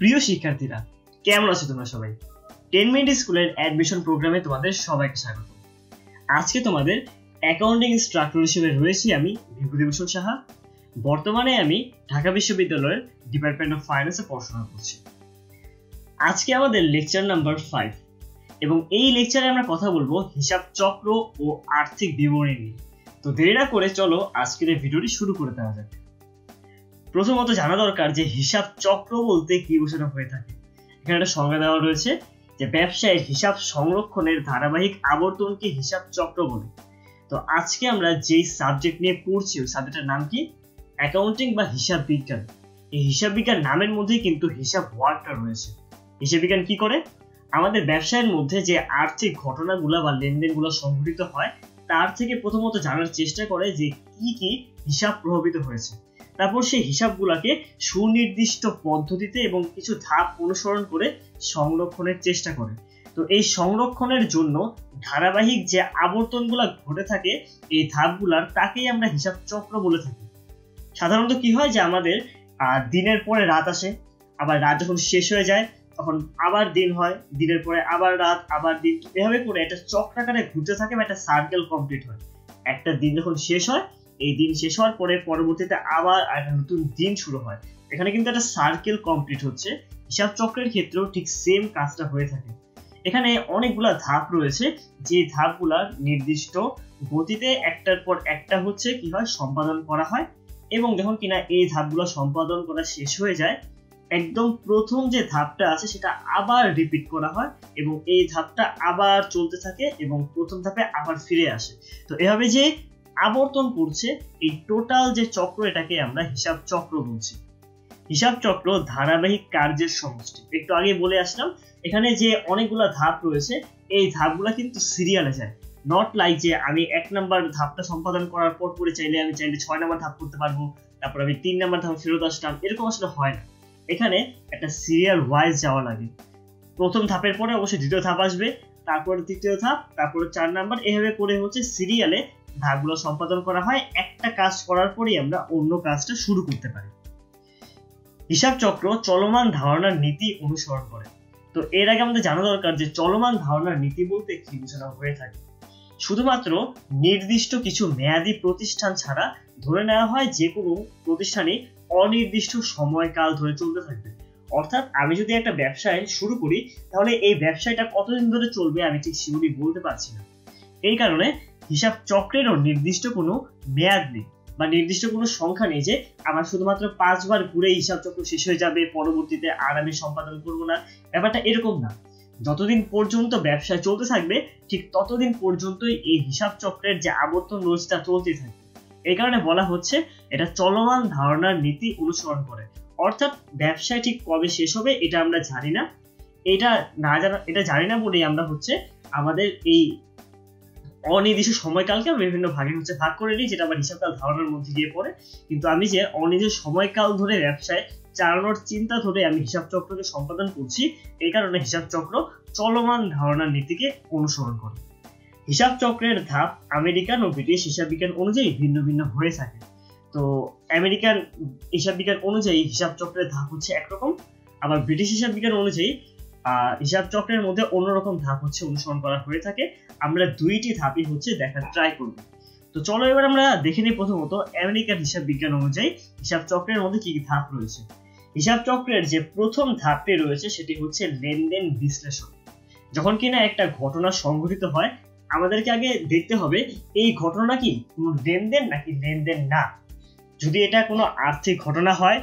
প্রিয় শিক্ষার্থীরা, কেমন আছো তোমরা সবাই? 10 মিনিট স্কুলের অ্যাডমিশন প্রোগ্রামে তোমাদের সবাইকে স্বাগত। আজকে তোমাদের অ্যাকাউন্টিং ইনস্ট্রাক্টর হিসেবে রয়েছি আমি বিভূতিভূষণ সাহা। বর্তমানে আমি ঢাকা বিশ্ববিদ্যালয়ের ডিপার্টমেন্ট অফ ফাইন্যান্সে পড়াশোনা করছি। আজকে আমাদের লেকচার নাম্বার 5 এবং এই লেকচারে আমরা কথা বলবো হিসাব চক্র ও আর্থিক বিবরণী নিয়ে। তো দেরি না করে চলো আজকের এই ভিডিওটি শুরু করে দেওয়া যাক। প্রথমত জানা দরকার যে হিসাব চক্র বলতে কি বোঝানো হয়ে থাকে। এখানে একটা সংজ্ঞা দেওয়া রয়েছে যে ব্যবসায়ের হিসাব সংরক্ষণের ধারাবাহিক আবর্তনকে হিসাব চক্র বলে। তো আজকে আমরা যেই সাবজেক্ট নিয়ে পড়ছি ওই সাবজেক্টের নাম কি? অ্যাকাউন্টিং বা হিসাব বিজ্ঞান। এই হিসাব বিজ্ঞান নামের মধ্যেই কিন্তু হিসাব ওয়ার্ডটা রয়েছে। হিসাব বিজ্ঞান কি করে? আমাদের ব্যবসায়ের মধ্যে যে আর্থিক ঘটনাগুলো বা লেনদেনগুলো সংঘটিত হয় তার থেকে প্রথমত জানার চেষ্টা করে যে কি কি হিসাব প্রভাবিত হয়েছে। তারপর সেই হিসাবগুলোকে সুনির্দিষ্ট পদ্ধতিতে এবং কিছু ধাপ অনুসরণ করে সংরক্ষণের চেষ্টা করে। তো এই সংরক্ষণের জন্য ধারাবাহিক যে আবর্তনগুলো ঘটে থাকে এই ধাপগুলার তাকেই আমরা হিসাব চক্র বলে থাকি। সাধারণত কি হয় যে আমাদের দিনের পরে রাত আসে, আবার রাত যখন শেষ হয়ে যায় তখন আবার দিন হয়, দিনের পরে আবার রাত, আবার দিন, এভাবে করে একটা চক্রাকারে ঘুরতে থাকে বা একটা সার্কেল কমপ্লিট হয়। একটা দিন যখন শেষ হয়, এই দিন শেষ হওয়ার পরে পরবর্তীতে আবার একটা নতুন দিন শুরু হয়। এখানে কিন্তু একটা সার্কেল কমপ্লিট হচ্ছে। হিসাব চক্রের ক্ষেত্রেও ঠিক সেম কাজটা হয়ে থাকে। এখানে অনেকগুলা ধাপ রয়েছে, যে ধাপগুলার নির্দিষ্ট গতিতে একটার পর একটা হচ্ছে কি হয় সম্পাদন করা হয়, এবং যখন কিনা এই ধাপগুলো সম্পাদন করা শেষ হয়ে যায় একদম প্রথম যে ধাপটা আছে সেটা আবার রিপিট করা হয় এবং এই ধাপটা আবার চলতে থাকে এবং প্রথম ধাপে আবার ফিরে আসে। তো এভাবে যে আবর্তন করছে এই টোটাল যে চক্র এটাকে আমরা হিসাব চক্র বলছি। হিসাব চক্র ধারাবাহিক কার্যের সমষ্টি। একটু আগে বলে আসলাম এখানে যে অনেকগুলা ধাপ রয়েছে এই ধাপগুলা কিন্তু সিরিয়ালে যায়। নট লাইক যে আমি 1 নাম্বার ধাপটা সম্পাদন করার পর পরে আমি চাইলে 6 নাম্বার ধাপ করতে পারবো, তারপর আমি 3 নাম্বার ধাপ ফেরত আসলাম, এরকম আসলে হয় না। এখানে একটা সিরিয়াল ওয়াইজ যাওয়া লাগে। প্রথম ধাপের পরে অবশ্যই দ্বিতীয় ধাপ আসবে, তারপরে তৃতীয় ধাপ, তারপরে 4 নাম্বার, এভাবে করে হচ্ছে সিরিয়ালে ধাপগুলো সম্পাদন করা হয়। একটা কাজ করার পরেই আমরা অন্য কাজটা শুরু করতে পারি। হিসাব চক্র চলমান ধারণার নীতি অনুসরণ করে। তো এর আগে আমাদের জানা দরকার যে চলমান ধারণার নীতি বলতে কি বোঝানো হয়ে থাকে। শুধুমাত্র নির্দিষ্ট কিছু মেয়াদি প্রতিষ্ঠান ছাড়া ধরে নেওয়া হয় যে কোনো প্রতিষ্ঠানই অনির্দিষ্ট সময়কাল ধরে চলতে থাকবে। অর্থাৎ আমি যদি একটা ব্যবসায় শুরু করি তাহলে এই ব্যবসাটা কতদিন ধরে চলবে আমি ঠিক শিওরলি বলতে পারছি না। এই কারণে হিসাব চক্রেরও নির্দিষ্ট কোনো মেয়াদ নেই বা নির্দিষ্ট কোনো সংখ্যা নেই যে আমার শুধুমাত্র 5 বার ঘুরে হিসাব চক্র শেষ হয়ে যাবে, পরবর্তীতে আর আমি সম্পাদন করব না। ব্যাপারটা এরকম না। যতদিন পর্যন্ত ব্যবসা চলতে থাকবে ঠিক ততদিন পর্যন্তই এই হিসাব চক্রের যে আবর্তন রয়েছে তা চলতে থাকবে। এই কারণে বলা হচ্ছে এটা চলমান ধারণার নীতি অনুসরণ করে। অর্থাৎ ব্যবসায় ঠিক কবে শেষ হবে এটা আমরা জানি না। এটা জানি না বলেই আমরা হচ্ছে আমাদের এই অনির্দিষ্ট সময়কালকে বিভিন্ন ভাগে ভাগ করে নিই, যেটা আবার হিসাবকাল ধারণার মধ্যে গিয়ে পড়ে। কিন্তু আমি যে অনির্দিষ্ট সময়কাল ধরে ব্যবসায় চালানোর চিন্তা ধরে আমি হিসাব চক্রকে সম্পাদন করছি, এই কারণে হিসাব চক্র চলমান ধারণার নীতিকে অনুসরণ করে। হিসাব চক্রের ধাপ আমেরিকান ও ব্রিটিশ হিসাব বিজ্ঞান অনুযায়ী ভিন্ন ভিন্ন হয়ে থাকে। তো আমেরিকান হিসাব বিজ্ঞান অনুযায়ী হিসাব চক্রের ধাপ হচ্ছে একরকম, আবার ব্রিটিশ হিসাব বিজ্ঞান অনুযায়ী হিসাব চক্রের মধ্যে অন্যরকম ধাপ হচ্ছে অনুসরণ করা হয়ে থাকে। আমরা দুইটি ধাপই হচ্ছে দেখার ট্রাই করব। তো চলো এবার আমরা দেখে নিই প্রথমত আমেরিকান হিসাব বিজ্ঞান অনুযায়ী হিসাব চক্রের মধ্যে কি কি ধাপ রয়েছে। হিসাব চক্রের যে প্রথম ধাপটি রয়েছে সেটি হচ্ছে লেনদেন বিশ্লেষণ। যখন কিনা একটা ঘটনা সংঘটিত হয় আমাদেরকে আগে দেখতে হবে এই ঘটনা কি কোনো লেনদেন নাকি লেনদেন না। যদি এটা কোনো আর্থিক ঘটনা হয়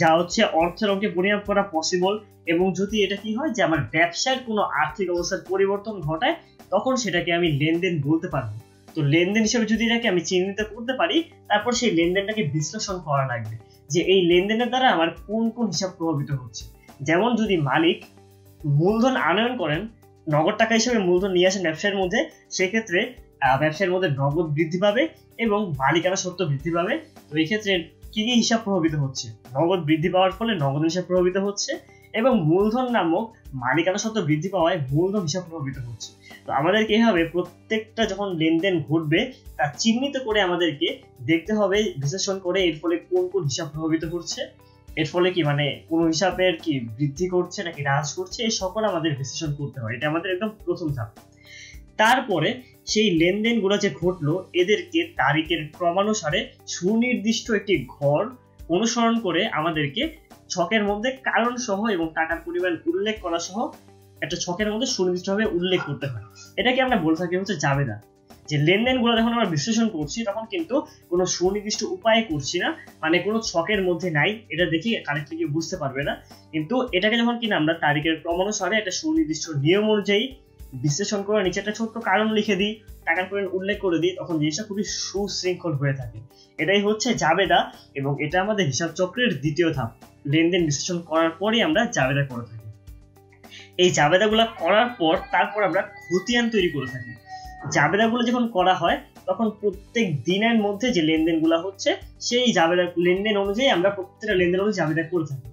যা হচ্ছে অর্থের অঙ্কে পরিমাপ করা পসিবল, এবং যদি এটা কি হয় যে আমার ব্যবসার কোনো আর্থিক অবস্থার পরিবর্তন ঘটায় তখন সেটাকে আমি লেনদেন বলতে পারবো। তো লেনদেন হিসেবে যদি এটাকে আমি চিহ্নিত করতে পারি তারপর সেই লেনদেনটাকে বিশ্লেষণ করা লাগবে যে এই লেনদেনের দ্বারা আমার কোন কোন হিসাব প্রভাবিত হচ্ছে। যেমন যদি মালিক মূলধন আনয়ন করেন, নগদ টাকা হিসেবে মূলধন নিয়ে আসেন ব্যবসায়ের মধ্যে, সেক্ষেত্রে ব্যবসায়ের মধ্যে নগদ বৃদ্ধি পাবে এবং মালিকানা সত্ত্ব বৃদ্ধি পাবে। তো এই ক্ষেত্রে কি কি হিসাব প্রভাবিত হচ্ছে? নগদ বৃদ্ধি পাওয়ার ফলে নগদ হিসাব প্রভাবিত হচ্ছে এবং মূলধন নামক মালিকানা সত্ত্ব বৃদ্ধি পাওয়ায় মূলধন হিসাব প্রভাবিত হচ্ছে। তো আমাদেরকে এভাবে প্রত্যেকটা যখন লেনদেন ঘটবে তা চিহ্নিত করে আমাদেরকে দেখতে হবে, বিশ্লেষণ করে এর ফলে কোন কোন হিসাব প্রভাবিত হচ্ছে এর ফলে কি মানে কোনো হিসাবের কি বৃদ্ধি করছে নাকি হ্রাস করছে, এই সকল আমাদের বিশ্লেষণ করতে হয়। এটা আমাদের একদম প্রথম ধাপ। তারপরে সেই লেনদেনগুলো যে ঘটলো এদেরকে তারিখের ক্রমানুসারে সুনির্দিষ্ট একটি ঘর অনুসরণ করে আমাদেরকে ছকের মধ্যে কারণ সহ এবং টাকার পরিমাণ উল্লেখ করা সহ একটা ছকের মধ্যে সুনির্দিষ্টভাবে উল্লেখ করতে হয়। এটাকে আমরা বলে থাকি হচ্ছে জাবেদা। যে লেনদেনগুলো যখন আমরা বিশ্লেষণ করছি তখন কিন্তু কোনো সুনির্দিষ্ট উপায়ে করছি না, মানে কোনো ছকের মধ্যে নাই, এটা দেখি কারেক্টলি কেউ বুঝতে পারবে না। কিন্তু এটাকে যখন কিনা আমরা তারিখের ক্রমানুসারে একটা সুনির্দিষ্ট নিয়ম অনুযায়ী বিশ্লেষণ করে নিচে একটা ছোট্ট কারণ লিখে দিই, টাকার পরিমাণ উল্লেখ করে দিই, তখন জিনিসটা খুবই সুশৃঙ্খল হয়ে থাকে। এটাই হচ্ছে জাবেদা এবং এটা আমাদের হিসাব চক্রের দ্বিতীয় ধাপ। লেনদেন বিশ্লেষণ করার পরই আমরা জাবেদা করে থাকি। এই জাবেদাগুলো করার পর তারপর আমরা খতিয়ান তৈরি করে থাকি। জাবেদাগুলো যখন করা হয় তখন প্রত্যেক দিনের মধ্যে যে লেনদেনগুলো হচ্ছে সেই জাবেদা লেনদেন অনুযায়ী আমরা প্রত্যেকটা লেনদেন অনুযায়ী জাবেদা করে থাকি।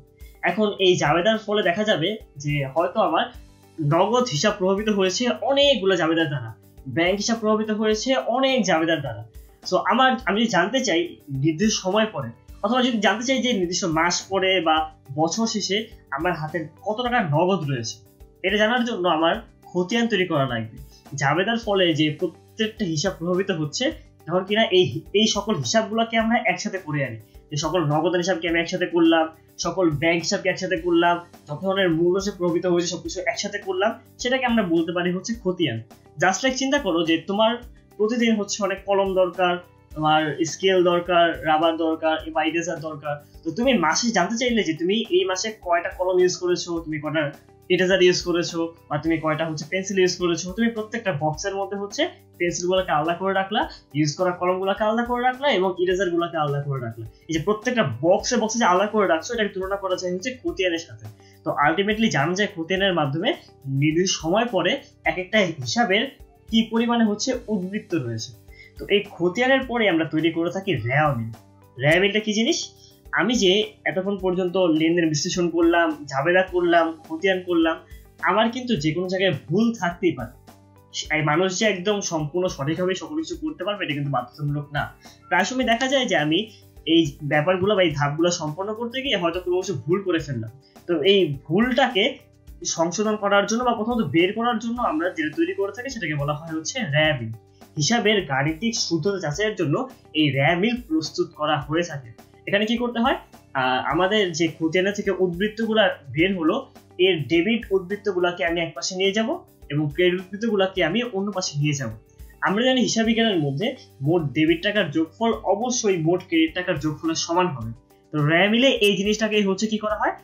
এখন এই জাবেদার ফলে দেখা যাবে যে হয়তো আমার নগদ হিসাব প্রভাবিত হয়েছে অনেকগুলো জাবেদার দ্বারা, ব্যাংক হিসাব প্রভাবিত হয়েছে অনেক জাবেদার দ্বারা। সো আমি যদি জানতে চাই নির্দিষ্ট সময় পরে, অথবা যদি জানতে চাই যে নির্দিষ্ট মাস পরে বা বছর শেষে আমার হাতে কত টাকা নগদ রয়েছে, এটা জানার জন্য আমার খতিয়ান তৈরি করা লাগবে। জাবেদার ফলে যে প্রত্যেকটা হিসাব প্রভাবিত হচ্ছে তখন কিনা এই সকল হিসাবগুলোকে আমরা একসাথে করে আনি। যে সকল নগদান হিসাবকে আমি একসাথে করলাম, সকল ব্যাংক হিসাবকে একসাথে করলাম, যত ধরনের মূল্য সে প্রভাবিত হয়েছে সবকিছু একসাথে করলাম, সেটাকে আমরা বলতে পারি হচ্ছে খতিয়ান। জাস্ট লাইক চিন্তা করো যে তোমার প্রতিদিন হচ্ছে অনেক কলম দরকার, তোমার স্কেল দরকার, রাবার দরকার বা ইরেজার দরকার। তো তুমি মাসে জানতে চাইলে যে তুমি এই মাসে কয়টা কলম ইউজ করেছো, তুমি কয়টা ইরেজার ইউজ করেছো, বা তুমি কয়টা হচ্ছে পেন্সিল ইউজ করেছো, তুমি প্রত্যেকটা বক্সের মধ্যে হচ্ছে পেন্সিলগুলোকে আলাদা করে রাখলা, ইউজ করা কলমগুলোকে আলাদা করে রাখলা এবং ইরেজারগুলোকে আলাদা করে রাখলা। এই যে প্রত্যেকটা বক্সে যে আলাদা করে রাখছো এটাকে তুলনা করা যায় হচ্ছে খতিয়ানের সাথে। তো আলটিমেটলি জানা যায় খতিয়ানের মাধ্যমে নির্দিষ্ট সময় পরে এক একটা হিসাবের কি পরিমাণে হচ্ছে উদ্বৃত্ত রয়েছে। তো এই খতিয়ানের পরে আমরা তৈরি করে থাকি রেওয়ামিল। রেওয়ামিলটা কি জিনিস? আমি যে এতক্ষণ পর্যন্ত লেনদেন বিশ্লেষণ করলাম, জাবেদা করলাম, খতিয়ান করলাম, আমার কিন্তু যে কোনো জায়গায় ভুল থাকতেই পারে। মানুষ যে একদম সম্পূর্ণ সঠিকভাবে সকল কিছু করতে পারবে এটা কিন্তু বাধ্যতামূলক না। প্রায় সময় দেখা যায় যে আমি এই ব্যাপারগুলো বা এই ধাপগুলো সম্পন্ন করতে গিয়ে হয়তো কোনো কিছু ভুল করে ফেললাম। তো এই ভুলটাকে সংশোধন করার জন্য বা প্রথমত বের করার জন্য আমরা যেটা তৈরি করে থাকি সেটাকে বলা হয় হচ্ছে রেওয়ামিল। হিসাবের গাণিতিক শুদ্ধতা যাচাইয়ের জন্য এই রেওয়ামিল প্রস্তুত করা হয়ে থাকে। এখানে কি করতে হয়, আমাদের যে খতিয়ান থেকে উদ্বৃত্তগুলো বের হলো, এর ডেবিট উদ্বৃত্তগুলোকে আমি এক পাশে নিয়ে যাব এবং ক্রেডিট উদ্বৃত্তগুলোকে আমি অন্য পাশে নিয়ে যাব। আমরা জানি হিসাব বিজ্ঞানের মধ্যে মোট ডেবিট টাকার যোগফল অবশ্যই মোট ক্রেডিট টাকার যোগফলের সমান হবে। তো রেওয়ামিলে এই জিনিসটাকে হচ্ছে কি করা হয়,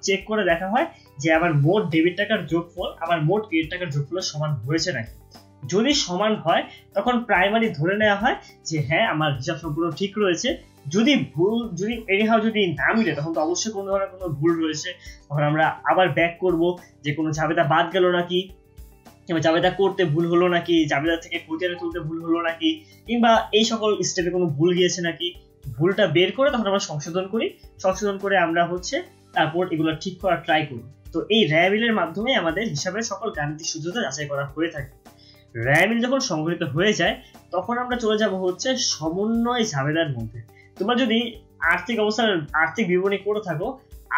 চেক করে দেখা হয় যে আমার মোট ডেবিট টাকার যোগফল আমার মোট ক্রেডিট টাকার যোগফলের সমান হয়েছে নাকি। যদি সমান হয় তখন প্রাইমারি ধরে নেওয়া হয় যে হ্যাঁ আমার হিসাব সম্পূর্ণ ঠিক রয়েছে। যদি যদি না মিলে তখন তো অবশ্যই কোনো ধরনের কোনো ভুল রয়েছে। তখন আমরা আবার ব্যাক করব যে কোনো জাবেদা বাদ গেল নাকি, কিংবা জাবেদা করতে ভুল হলো নাকি, জাবেদা থেকে খতিয়ানে তুলতে ভুল হলো নাকি, কিংবা এই সকল স্টেপে কোনো ভুল গিয়েছে নাকি। ভুলটা বের করে তখন আমরা সংশোধন করে আমরা হচ্ছে তারপর এগুলো ঠিক করার ট্রাই করব। তো এই রেওয়ামিলের মাধ্যমে আমাদের হিসাবের সকল গাণিতিক শুদ্ধতা যাচাই করা হয়ে থাকে। রেওয়ামিল যখন সংগঠিত হয়ে যায় তখন আমরা চলে যাব হচ্ছে সমন্বয় জাবেদার মধ্যে। তোমরা যদি আর্থিক বিবরণী করে থাকো,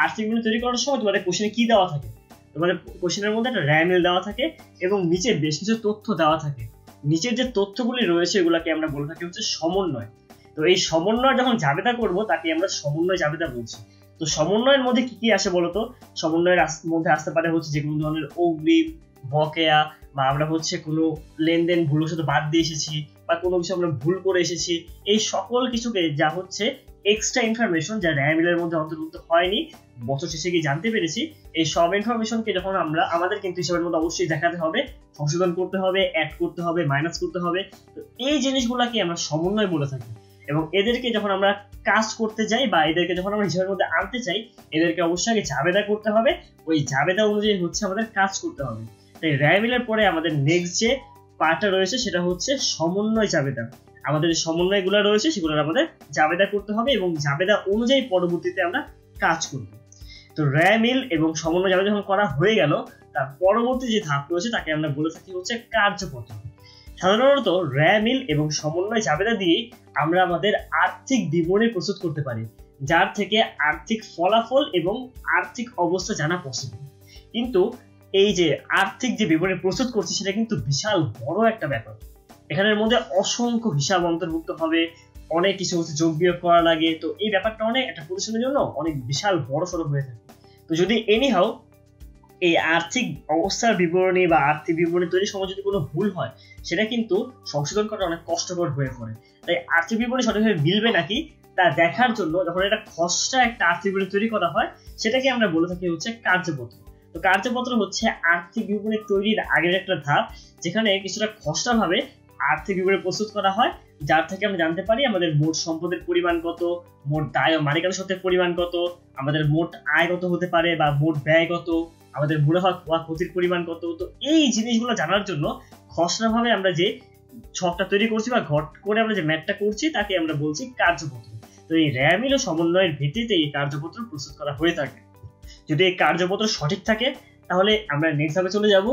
আর্থিক বিবরণী তৈরি করার সময় তোমাদের কোশ্চেনে কি দেওয়া থাকে, তোমাদের কোশ্চেনের মধ্যে একটা রেওয়ামিল দেওয়া থাকে এবং নিচে বেশ কিছু তথ্য দেওয়া থাকে। নিচের যে তথ্যগুলি রয়েছে এগুলাকে আমরা বলে থাকি হচ্ছে সমন্বয়। তো এই সমন্বয় যখন জাবেদা করব তাকে আমরা সমন্বয় জাবেদা বলছি। তো সমন্বয়ের মধ্যে কি কি আসে বলতো? সমন্বয়ের মধ্যে আসতে পারে হচ্ছে যে কোনো ধরনের অগ্রিম, বকেয়া, বা আমরা হচ্ছে কোনো লেনদেন ভুলবশত বাদ দিয়ে এসেছি, বা কোনো কিছু আমরা ভুল করে এসেছি, এই সকল কিছুকে যা হচ্ছে এক্সট্রা ইনফরমেশন যা রেওয়ামিলের মধ্যে অন্তর্ভুক্ত হয়নি, বছর শেষে গিয়ে জানতে পেরেছি, এই সব ইনফরমেশনকে যখন আমাদের কিন্তু হিসাবের মধ্যে অবশ্যই দেখাতে হবে, সংশোধন করতে হবে, অ্যাড করতে হবে, মাইনাস করতে হবে। তো এই জিনিসগুলোকে আমরা সমন্বয় বলে থাকি। এবং এদেরকে যখন আমরা কাজ করতে যাই বা এদেরকে যখন আমরা হিসাবের মধ্যে আনতে চাই, এদেরকে অবশ্যই আগে জাবেদা করতে হবে, ওই জাবেদা অনুযায়ী হচ্ছে আমাদের কাজ করতে হবে। তাই রেওয়ামিলের পরে আমাদের নেক্সট যে পার্টটা রয়েছে সেটা হচ্ছে সমন্বয় জাবেদা। আমাদের যে সমন্বয়গুলো রয়েছে সেগুলো আমাদের জাবেদা করতে হবে এবং জাবেদা অনুযায়ী পরবর্তীতে আমরা কাজ করব। তো রেওয়ামিল এবং সমন্বয় জাবেদা যখন করা হয়ে গেল, তার পরবর্তী যে ধাপ রয়েছে তাকে আমরা বলে থাকি হচ্ছে কার্যপত্র। সাধারণত রেওয়ামিল এবং সমন্বয় জাবেদা দিয়ে আমরা আমাদের আর্থিক বিবরণী প্রস্তুত করতে পারি। যার থেকে আর্থিক ফলাফল এবং আর্থিক অবস্থা জানা পসিবল। কিন্তু এই যে আর্থিক যে বিবরণী প্রস্তুত করছি সেটা কিন্তু বিশাল বড় একটা ব্যাপার। এখানের মধ্যে অসংখ্য হিসাব অন্তর্ভুক্ত হবে, অনেক কিছু হচ্ছে যোগ বিয়োগ করা লাগে। তো এই ব্যাপারটা অনেক একটা প্রতিষ্ঠানের জন্য অনেক বিশাল বড় সড়ো হয়ে থাকে। তো যদি এনিহাও এই আর্থিক অবস্থার বিবরণী বা আর্থিক বিবরণী তৈরির সময় যদি কোনো ভুল হয়, সেটা কিন্তু সংশোধন করা অনেক কষ্টকর হয়ে পড়ে। তাই আর্থিক বিবরণী সঠিকভাবে মিলবে নাকি তা দেখার জন্য যখন এটা খসড়া একটা আর্থিক বিবরণী তৈরি করা হয়, সেটাকে আমরা বলে থাকি হচ্ছে কার্যপত্র। তো কার্যপত্র হচ্ছে আর্থিক বিবরণী তৈরির আগের একটা ধাপ, যেখানে কিছুটা খসড়া ভাবে আর্থিক বিবরণী প্রস্তুত করা হয়, যার থেকে আমরা জানতে পারি আমাদের মোট সম্পদের পরিমাণ কত, মোট দায় ও মালিকানা সত্ত্বের পরিমাণ কত, আমাদের মোট আয় কত হতে পারে বা মোট ব্যয় কত, আমাদের মুনাফা বা ক্ষতির পরিমাণ কত। তো এই জিনিসগুলো জানার জন্য খসড়া ভাবে আমরা যে ছকটা তৈরি করছি বা ঘট করে আমরা যে ম্যাথটা করছি তাকে আমরা বলছি কার্যপত্র। তো এই র্যামিল ও সমন্বয়ের ভিত্তিতে এই কার্যপত্র প্রস্তুত করা হয়ে থাকে। যদি এই কার্যপত্র সঠিক থাকে তাহলে আমরা নেক্সট ধাপে চলে যাব।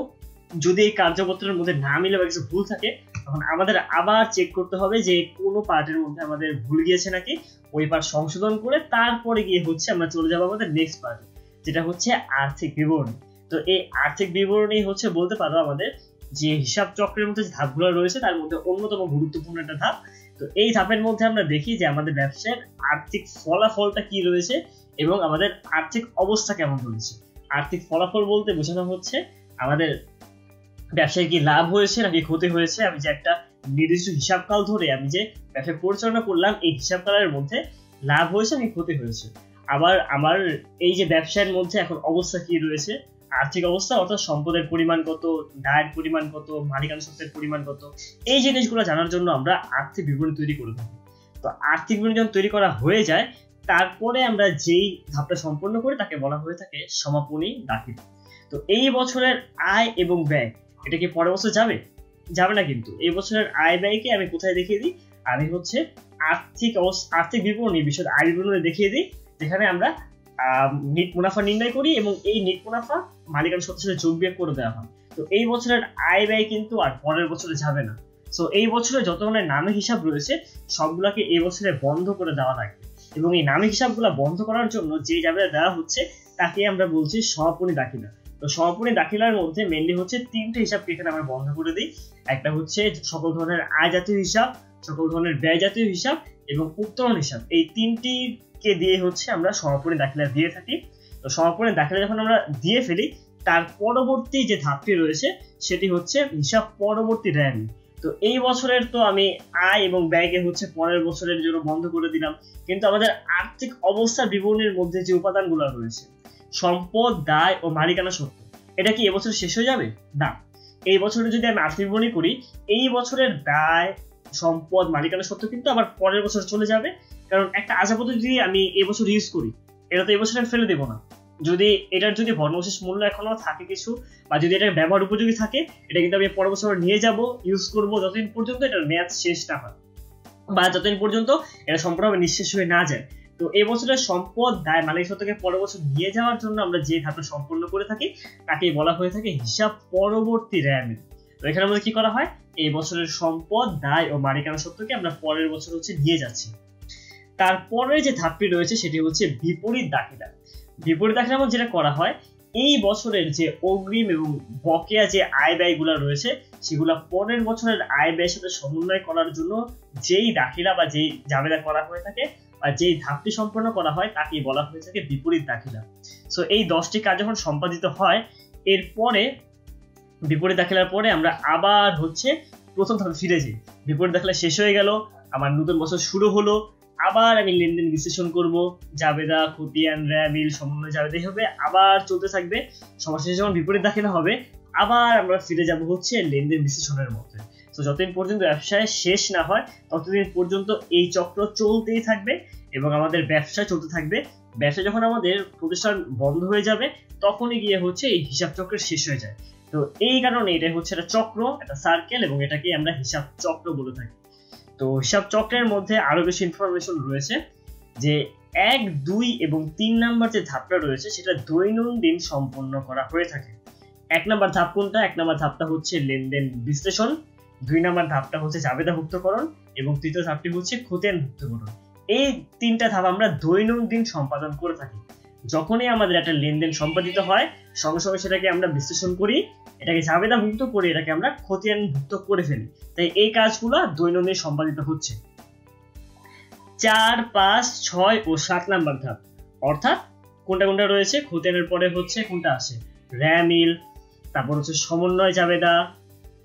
যদি এই কার্যপত্রের মধ্যে না মিলে বা কিছু ভুল থাকে, তখন আমাদের আবার চেক করতে হবে যে কোনো পার্টের মধ্যে আমাদের ভুল গিয়েছে নাকি, ওই পার্ট সংশোধন করে তারপরে গিয়ে হচ্ছে আমরা চলে যাবো আমাদের নেক্সট পার্টে, যেটা হচ্ছে আর্থিক বিবরণী। তো এই আর্থিক বিবরণী হচ্ছে বলতে পারো আমাদের যে হিসাব চক্রের মধ্যে যে ধাপগুলো রয়েছে তার মধ্যে অন্যতম গুরুত্বপূর্ণ একটা ধাপ। তো এই ধাপের মধ্যে আমরা দেখি যে আমাদের ব্যবসার আর্থিক ফলাফলটা কি রয়েছে এবং আমাদের আর্থিক অবস্থা কেমন রয়েছে। আর্থিক ফলাফল বলতে বোঝানো হচ্ছে আমাদের ব্যবসায় কি লাভ হয়েছে নাকি ক্ষতি হয়েছে। আমি যে একটা নির্দিষ্ট হিসাবকাল ধরে আমি যে ব্যবসা পরিচালনা করলাম, এই হিসাবকালের মধ্যে লাভ হয়েছে নাকি ক্ষতি হয়েছে। আবার আমার এই যে ব্যবসার মধ্যে এখন অবস্থা কি রয়েছে, আর্থিক অবস্থা অর্থাৎ সম্পদের পরিমাণ কত, দায়ের পরিমাণ কত, মালিকানা সত্ত্বের পরিমাণ কত, এই জিনিসগুলো জানার জন্য আমরা আর্থিক বিবরণী তৈরি করে থাকি। তো আর্থিক বিবরণী যখন তৈরি করা হয়ে যায়, তারপরে আমরা যেই ধাপটা সম্পন্ন করি তাকে বলা হয়ে থাকে সমাপনী দাখিল। তো এই বছরের আয় এবং ব্যয় এটা কি পরের বছর যাবে? যাবে না। কিন্তু এই বছরের আয় ব্যয়কে আমি কোথায় দেখিয়ে দিই? আমি হচ্ছে আর্থিক বিবরণী বিষয় আয় বিবরণী দেখিয়ে দিই, যেখানে আমরা নিট মুনাফা নির্ণয় করি এবং এই নিট মুনাফা মালিকানা সত্ত্বের সাথে যোগ বিয়োগ করে দেওয়া হয়। তো এই বছরের আয় ব্যয় কিন্তু আর পরের বছরে যাবে না। সো এই বছরে যত ধরনের নামে হিসাব রয়েছে সবগুলোকে এই বছরে বন্ধ করে দেওয়া লাগবে, এবং এই নামে হিসাবগুলো বন্ধ করার জন্য যে জাবেদা দেওয়া হচ্ছে তাকে আমরা বলছি সমাপনী দাখিলা। তো সমাপনী দাখিলার মধ্যে মেনলি হচ্ছে তিনটে হিসাবকে এখানে আমরা বন্ধ করে দিই। একটা হচ্ছে সকল ধরনের আয় জাতীয় হিসাব, সকল ধরনের ব্যয় জাতীয় হিসাব এবং উত্তোলন হিসাব। এই তিনটিকে দিয়ে হচ্ছে আমরা সমাপনী দাখিলা দিয়ে থাকি। তো সমাপনী দাখিলা যখন আমরা দিয়ে ফেলি, তার পরবর্তী যে ধাপটি রয়েছে সেটি হচ্ছে হিসাব পরবর্তী র্যামি। তো এই বছরের তো আমি আয় এবং ব্যয়কে হচ্ছে পরের বছরের জন্য বন্ধ করে দিলাম, কিন্তু আমাদের আর্থিক অবস্থার বিবরণীর মধ্যে যে উপাদানগুলো রয়েছে সম্পদ, দায় ও মালিকানা সত্ত্ব, এটা কি এবছর শেষ হয়ে যাবে? না। এই বছরে যদি আমি আর্থিক বিবরণী করি, এই বছরের দায়, সম্পদ, মালিকানা সত্ত্ব কিন্তু আবার পরের বছর চলে যাবে। কারণ একটা আশা পদ্ধতি যদি আমি এবছর ইউজ করি, এটা তো এবছর আমি ফেলে দেবো না। যদি এটার যদি ভগ্নাংশের মূল্য এখনো থাকে কিছু, বা যদি এটা ব্যবহার উপযোগী থাকে, এটা কিন্তু আমি পরের বছর নিয়ে যাব, ইউজ করব যতদিন পর্যন্ত এটার মেয়াদ শেষ না হয় বা যতদিন পর্যন্ত এটা সম্পূর্ণভাবে নিঃশেষ হয়ে না যায়। তো এই বছরের সম্পদ, দায়, মালিক সত্ত্বকে পরের বছর নিয়ে যাওয়ার জন্য আমরা যে ধাপটা সম্পন্ন করে থাকি তাকেই বলা হয়ে থাকে হিসাব পরবর্তী র্যামি। তো এখানে আমাদের কি করা হয়? এই বছরের সম্পদ, দায় ও মালিকানা সত্ত্বকে আমরা পরের বছর হচ্ছে নিয়ে যাচ্ছি। তারপরে যে ধাপটি রয়েছে সেটি হচ্ছে বিপরীত দাখিলা। বিপরীত দাখিলার মধ্যে যেটা করা হয়, এই বছরের যে অগ্রিম এবং বকেয়া যে আয় ব্যয়গুলো রয়েছে সেগুলো পরের বছরের আয় ব্যয়ের সাথে সমন্বয় করার জন্য যেই দাখিলা বা যেই জাবেদা করা হয়ে থাকে বা যেই ধাপটি সম্পন্ন করা হয় তাকেই বলা হয়ে থাকে বিপরীত দাখিলা। সো এই 10টি কাজ যখন সম্পাদিত হয়, এরপরে বিপরীত দাখিলার পরে আমরা আবার হচ্ছে প্রথম ধাপে ফিরে যাই। বিপরীত দাখিলা শেষ হয়ে গেল, আমার নতুন বছর শুরু হলো, আবার আমি লেনদেন বিশ্লেষণ করব, জাবেদা, খতিয়ান, র্যামিল, সমন্বয় জাবেদা হবে, আবার চলতে থাকবে। সবশেষে যখন বিপরীত দাখিলা হবে, আবার আমরা ফিরে যাব হচ্ছে লেনদেন বিশ্লেষণের মধ্যে। তো যতদিন পর্যন্ত ব্যবসায় শেষ না হয় ততদিন পর্যন্ত এই চক্র চলতেই থাকবে এবং আমাদের ব্যবসা চলতে থাকবে। ব্যবসা যখন আমাদের প্রতিষ্ঠান বন্ধ হয়ে যাবে তখনই গিয়ে হচ্ছে এই হিসাব চক্র শেষ হয়ে যায়। তো এই কারণে এটা হচ্ছে একটা চক্র, একটা সার্কেল, এবং এটাকে আমরা হিসাব চক্র বলে থাকি। তো হিসাব চক্রের মধ্যে আরো বেশি ইনফরমেশন রয়েছে যে 1, 2 এবং 3 নাম্বার যে ধাপটা রয়েছে সেটা দৈনন্দিন সম্পন্ন করা হয়ে থাকে। 1 নাম্বার ধাপ কোনটা? 1 নাম্বার ধাপটা হচ্ছে লেনদেন বিশ্লেষণ, 2 নাম্বার ধাপটা হচ্ছে জাবেদাভুক্তকরণ এবং তৃতীয় ধাপটি হচ্ছে খতিয়ান ভুক্তকরণ। এই তিনটা ধাপ আমরা দৈনন্দিন সম্পাদন করে থাকি। যখনই আমাদের একটা লেনদেন সম্পাদিত হয় সঙ্গে সঙ্গে সেটাকে আমরা বিশ্লেষণ করি, এটাকে জাবেদাভুক্ত করে এটাকে আমরা খতিয়ানভুক্ত করে ফেলি। তাই এই কাজগুলো দৈনন্দিন সম্পাদিত হচ্ছে। 4, 5, 6 ও 7 নাম্বার ধাপ, অর্থাৎ কোনটা কোনটা রয়েছে, খতিয়ানের পরে হচ্ছে কোনটা আসে, র্যামিল, তারপর হচ্ছে সমন্বয় জাবেদা,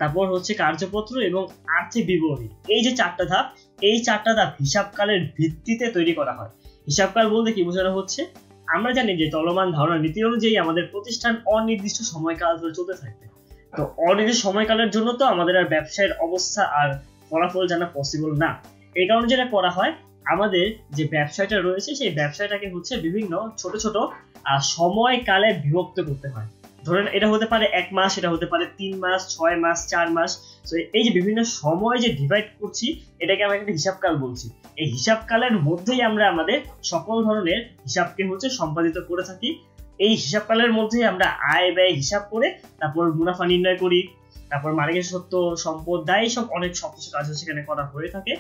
তারপর হচ্ছে কার্যপত্র এবং আর্থিক বিবরণী। এই যে 4টা ধাপ, এই 4টা ধাপ হিসাবকালের ভিত্তিতে তৈরি করা হয়। হিসাবকাল বলতে কি বোঝানো হচ্ছে, আমরা জানি যে চলমান ধারণা নীতি অনুযায়ী আমাদের প্রতিষ্ঠান অনির্দিষ্ট সময়কাল ধরে চলতে থাকবে। তো অনির্দিষ্ট সময়কালের জন্য তো আমাদের আর ব্যবসায়ের অবস্থা আর ফলাফল জানা পসিবল না। এই কারণে যেটা করা হয়, আমাদের যে ব্যবসায়টা রয়েছে সেই ব্যবসায়টাকে হচ্ছে বিভিন্ন ছোট ছোট সময়কালে বিভক্ত করতে হয়। ধরেন এটা হতে পারে 1 মাস, এটা হতে পারে 3 মাস, 6 মাস, 4 মাস। তো এই যে বিভিন্ন সময় যে ডিভাইড করছি এটাকে আমরা একটা হিসাবকাল বলছি। এই হিসাবকালের মধ্যেই আমরা আমাদের সকল ধরনের হিসাবকে হচ্ছে সম্পাদিত করে থাকি। এই হিসাবকালের মধ্যেই আমরা আয় ব্যয় হিসাব করে তারপর মুনাফা নির্ণয় করি, তারপর মালিকের সত্য, সম্পদ, দায়, সব অনেক সব কিছু কাজ সেখানে করা হয়ে থাকে।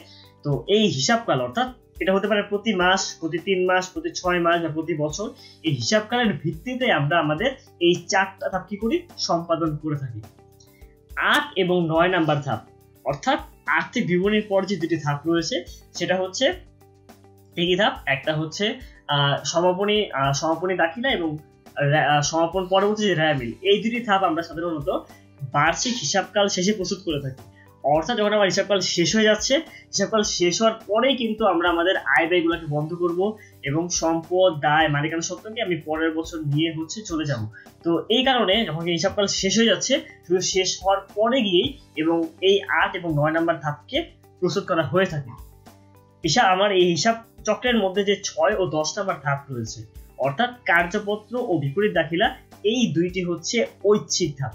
তো এই হিসাবকাল অর্থাৎ এটা হতে পারে প্রতি মাস, প্রতি 3 মাস, প্রতি 6 মাস বা প্রতি বছর। এই হিসাবকালের ভিত্তিতে আমরা আমাদের এই 4টা ধাপ কি করি, সম্পাদন করে থাকি। 8 এবং 9 নাম্বার ধাপ, অর্থাৎ আর্থিক বিবরণীর পর যে দুটি ধাপ রয়েছে সেটা হচ্ছে এই ধাপ, একটা হচ্ছে সমাপনী দাখিলা এবং সমাপন পরবর্তী যে র্যামিল। এই দুটি ধাপ আমরা সাধারণত বার্ষিক হিসাবকাল শেষে প্রস্তুত করে থাকি। অর্থাৎ যখন আমার হিসাবকাল শেষ হয়ে যাচ্ছে, হিসাবকাল শেষ হওয়ার পরেই কিন্তু আমরা আমাদের আয় ব্যয়গুলোকে বন্ধ করব এবং সম্পদ, দায়, মালিকানা সত্ত্বকে আমি পরের বছর নিয়ে হচ্ছে চলে যাব। তো এই কারণে যখন হিসাবকাল শেষ হয়ে যাচ্ছে, শুধু শেষ হওয়ার পরে গিয়েই এবং এই 8 এবং 9 নাম্বার ধাপকে প্রস্তুত করা হয়ে থাকে। আমার এই হিসাব চক্রের মধ্যে যে 6 ও 10 নাম্বার ধাপ রয়েছে, অর্থাৎ কার্যপত্র ও বিপরীত দাখিলা, এই দুইটি হচ্ছে ঐচ্ছিক ধাপ।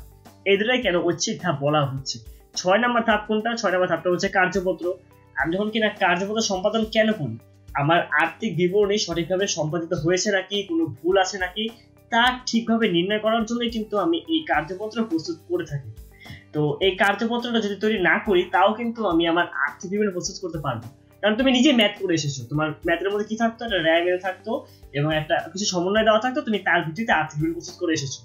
এই দুটাই কেন ঐচ্ছিক ধাপ বলা হচ্ছে? 6 নাম্বার ধাপ কোনটা? 6 নাম্বার ধাপটা হচ্ছে কার্যপত্র। আমি যখন কিনা কার্যপত্র সম্পাদন কেন করি, আমার আর্থিক বিবরণী সঠিকভাবে সম্পাদিত হয়েছে নাকি, কোনো ভুল আছে নাকি তা ঠিকভাবে নির্ণয় করার জন্যই কিন্তু আমি এই কার্যপত্র প্রস্তুত করে থাকি। তো এই কার্যপত্রটা যদি তৈরি না করি তাও কিন্তু আমি আমার আর্থিক বিবরণী প্রস্তুত করতে পারবো। কারণ তুমি নিজে ম্যাথ করে এসেছো, তোমার ম্যাথের মধ্যে কি থাকতো, একটা র্যামিল থাকতো এবং একটা কিছু সমন্বয় দেওয়া থাকতো, তুমি তার ভিত্তিতে আর্থিক বিবরণী প্রস্তুত করে এসেছো।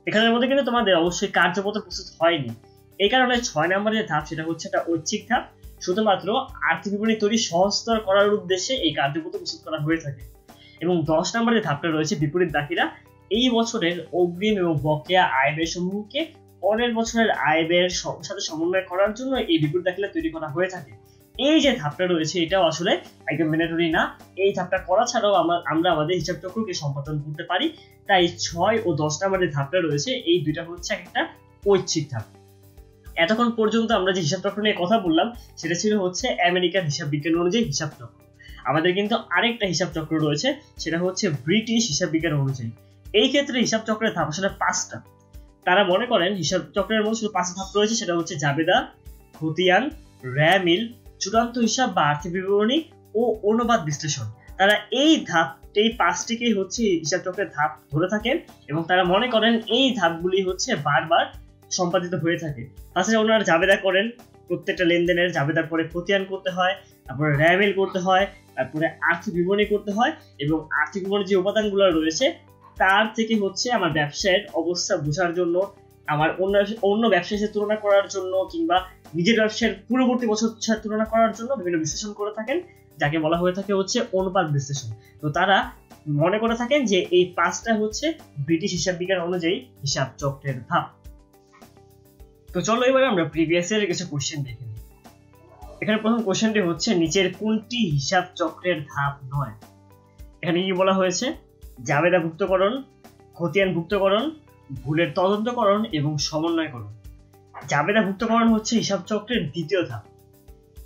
এখানের মধ্যে কিন্তু তোমাদের অবশ্যই কার্যপত্র প্রস্তুত হয়নি। এই কারণে 6 নম্বরের যে ধাপ সেটা হচ্ছে একটা ঐচ্ছিক ধাপ, শুধুমাত্র আর্থিক বিবরণী তৈরি সহজতর করার উদ্দেশ্যে এই কার্যপত্র প্রস্তুত করা হয়ে থাকে। এবং 10 নম্বরের যে ধাপটা রয়েছে বিপরীত দাখিলা, এই বছরের অগ্রিম এবং বকেয়া আয় ব্যয় সমূহকে পরের বছরের আয় ব্যয়ের সাথে সমন্বয় করার জন্য এই বিপরীত দাখিলা তৈরি করা হয়ে থাকে। এই যে ধাপটা রয়েছে এটাও আসলে একদম ম্যান্ডেটরি না। এই ধাপটা করা ছাড়াও আমরা আমাদের হিসাব চক্রকে সম্পাদন করতে পারি। তাই 6 ও 10 নম্বরের যে ধাপটা রয়েছে এই দুইটা হচ্ছে একটা ঐচ্ছিক ধাপ। এতক্ষণ পর্যন্ত আমরা যে হিসাব চক্র নিয়ে কথা বললাম সেটা ছিল হচ্ছে আমেরিকান হিসাব বিজ্ঞান অনুযায়ী হিসাব চক্র। আমাদের কিন্তু আরেকটা হিসাব চক্র রয়েছে, সেটা হচ্ছে ব্রিটিশ হিসাব বিজ্ঞান অনুযায়ী। এই ক্ষেত্রে হিসাব চক্রের ধাপ আসলে 5টা। তারা মনে করেন হিসাব চক্রের মধ্যে শুধু 5টা ধাপ রয়েছে, সেটা হচ্ছে জাবেদা, খতিয়ান, র্যামিল, চূড়ান্ত হিসাব বা আর্থিক বিবরণী ও অনুবাদ বিশ্লেষণ। তারা এই 5টিকেই হচ্ছে হিসাব চক্রের ধাপ ধরে থাকেন এবং তারা মনে করেন এই ধাপগুলি হচ্ছে বারবার সম্পাদিত হয়ে থাকে। তাছাড়া ওনারা জাবেদা করেন, প্রত্যেকটা লেনদেনের জাবেদার পরে খতিয়ান করতে হয়, তারপরে র্যামিল করতে হয়, তারপরে আর্থিক বিবরণী করতে হয় এবং আর্থিক বিবরণীর যে উপাদানগুলো রয়েছে তার থেকে হচ্ছে আমার ব্যবসায়ের অবস্থা বোঝার জন্য, আমার অন্য ব্যবসার সাথে তুলনা করার জন্য কিংবা নিজের ব্যবসার পূর্ববর্তী বছর সাথে তুলনা করার জন্য বিভিন্ন বিশ্লেষণ করে থাকেন, যাকে বলা হয়ে থাকে হচ্ছে অনুপাত বিশ্লেষণ। তো তারা মনে করে থাকেন যে এই 5টা হচ্ছে ব্রিটিশ হিসাব বিজ্ঞান অনুযায়ী হিসাব চক্রের ধাপ। তো চলো এবার আমরা প্রিভিয়াস ইয়ারের কিছু কোশ্চেন দেখে নিই। এখানে প্রথম কোশ্চেনটি হচ্ছে নিচের কোনটি হিসাব চক্রের ধাপ নয়? এখানে কি বলা হয়েছে? জাবেদা ভুক্তকরণ, খতিয়ান ভুক্তকরণ, ভুলের তদন্তকরণ এবং সমন্বয়করণ। জাবেদা ভুক্তকরণ হচ্ছে হিসাব চক্রের 2য় ধাপ।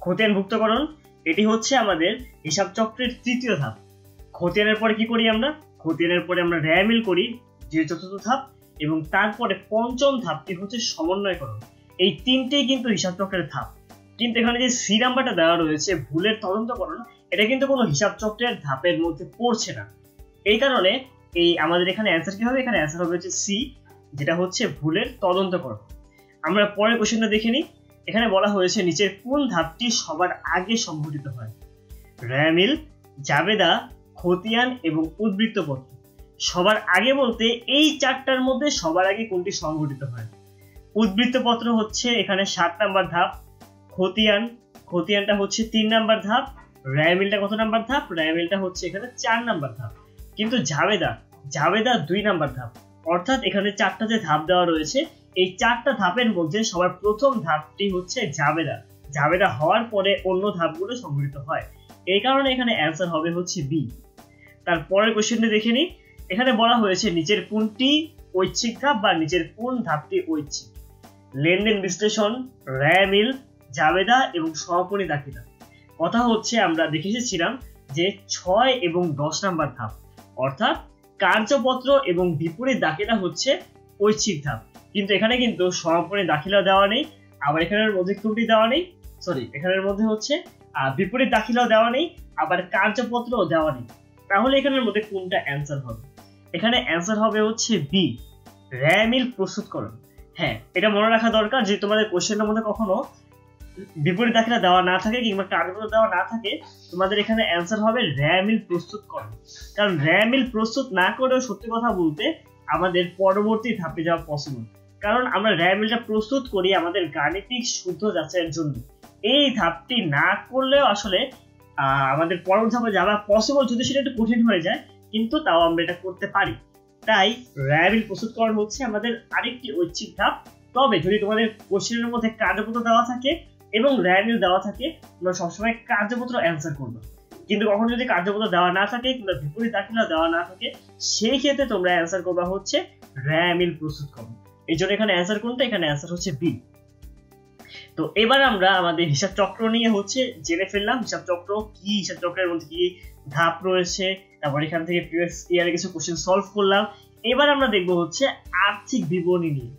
খতিয়ান ভুক্তকরণ এটি হচ্ছে আমাদের হিসাব চক্রের 3য় ধাপ। খতিয়ানের পরে কি করি আমরা? খতিয়ানের পরে আমরা র্যামিল করি, যে 4র্থ ধাপ, এবং তারপরে 5ম ধাপটি হচ্ছে সমন্বয়করণ। এই 3টেই কিন্তু হিসাব চক্রের ধাপ। কিন্তু এখানে যে সি নাম্বারটা দেওয়া রয়েছে ভুলের তদন্তকরণ, এটা কিন্তু কোনো হিসাব চক্রের ধাপের মধ্যে পড়ছে না। এই কারণে আমাদের এখানে অ্যান্সার কি হবে? এখানে অ্যান্সার হবে হচ্ছে সি, যেটা হচ্ছে ভুলের তদন্তকরণ। আমরা পরের কোশ্চেনটা দেখে নিই। এখানে বলা হয়েছে নিচের কোন ধাপটি সবার আগে সংঘটিত হয়? র্যামিল, জাবেদা, খতিয়ান এবং উদ্বৃত্তপত্র। সবার আগে বলতে এই চারটার মধ্যে সবার আগে কোনটি সংঘটিত হয়? উদ্বৃত্তপত্র হচ্ছে এখানে 7 নাম্বার ধাপ, খতিয়ানটা হচ্ছে 3 নাম্বার ধাপ, রায়মিলটা কত নাম্বার ধাপ? রায়মিলটা হচ্ছে এখানে 4 নাম্বার ধাপ। কিন্তু জাবেদা 2 নাম্বার ধাপ। অর্থাৎ এখানে 4টা যে ধাপ দেওয়া রয়েছে, এই 4টা ধাপের মধ্যে সবার প্রথম ধাপটি হচ্ছে জাবেদা হওয়ার পরে অন্য ধাপগুলো সংঘটিত হয়। এই কারণে এখানে অ্যান্সার হবে হচ্ছে বি। তারপরের কোশ্চেনটা দেখে নিই। এখানে বলা হয়েছে নিচের কোনটি ঐচ্ছিক ধাপ বা নিচের কোন ধাপটি ঐচ্ছিক? লেনদেন বিশ্লেষণ, রায়মিল, জাবেদা এবং সমাপনী দাখিলা। কথা হচ্ছে আমরা দেখে এসেছিলাম যে 6 এবং 10 নাম্বার ধাপ, অর্থাৎ কার্যপত্র এবং বিপরীত দাখিলা হচ্ছে ঐচ্ছিক ধাপ। কিন্তু এখানে কিন্তু সমাপনী দাখিলা দেওয়া নেই, আবার এখানের মধ্যে কোনটি দেওয়া নেই, এখানের মধ্যে হচ্ছে বিপরীত দাখিলাও দেওয়া নেই, আবার কার্যপত্রও দেওয়া নেই। তাহলে এখানের মধ্যে কোনটা অ্যান্সার হবে? এখানে অ্যান্সার হবে হচ্ছে বি, রায়মিল প্রস্তুতকরণ। হ্যাঁ, এটা মনে রাখা দরকার যে তোমাদের কোশ্চেনের মধ্যে কখনো বিপরীত দাখিলা দেওয়া না থাকে কিংবা কার্যপত্র দেওয়া না থাকে, তোমাদের এখানে অ্যান্সার হবে রায়মিল প্রস্তুতকরণ। কারণ রায়মিল প্রস্তুত না করেও সত্যি কথা বলতে আমাদের পরবর্তী ধাপে যাওয়া পসিবল। কারণ আমরা রায়মিলটা প্রস্তুত করি আমাদের গাণিতিক শুদ্ধ যাচাইয়ের জন্য। এই ধাপটি না করলেও আসলে আমাদের পরবর্তী ধাপে যাওয়া পসিবল, যদি সেটা একটু কঠিন হয়ে যায়, কিন্তু তাও আমরা এটা করতে পারি। তাই রায়মিল প্রস্তুতকরণ হচ্ছে আমাদের আরেকটি ঐচ্ছিক ধাপ। তবে যদি তোমাদের কোশ্চেনের মধ্যে কার্যপত্র দেওয়া থাকে এবং রায়মিল দেওয়া থাকে, তোমরা সবসময় কার্যপত্র অ্যান্সার করবে। কিন্তু কখনো যদি কার্যপত্র দেওয়া না থাকে কিংবা বিপরীত দাখিলা দেওয়া না থাকে, সেই ক্ষেত্রে তোমরা অ্যান্সার করবা হচ্ছে রায়মিল প্রস্তুতকরণ। এই জন্য এখানে অ্যান্সার কোনটা? এখানে অ্যান্সার হচ্ছে বি। তো এবার আমরা আমাদের হিসাব চক্র নিয়ে জেনে ফেললাম হিসাব চক্র কি, হিসাব চক্রের মধ্যে কি ধাপ রয়েছে, তারপর এখান থেকে প্রিভিয়াস ইয়ারে কিছু কোশ্চেন সলভ করলাম। এবার আমরা দেখবো হচ্ছে আর্থিক বিবরণী নিয়ে।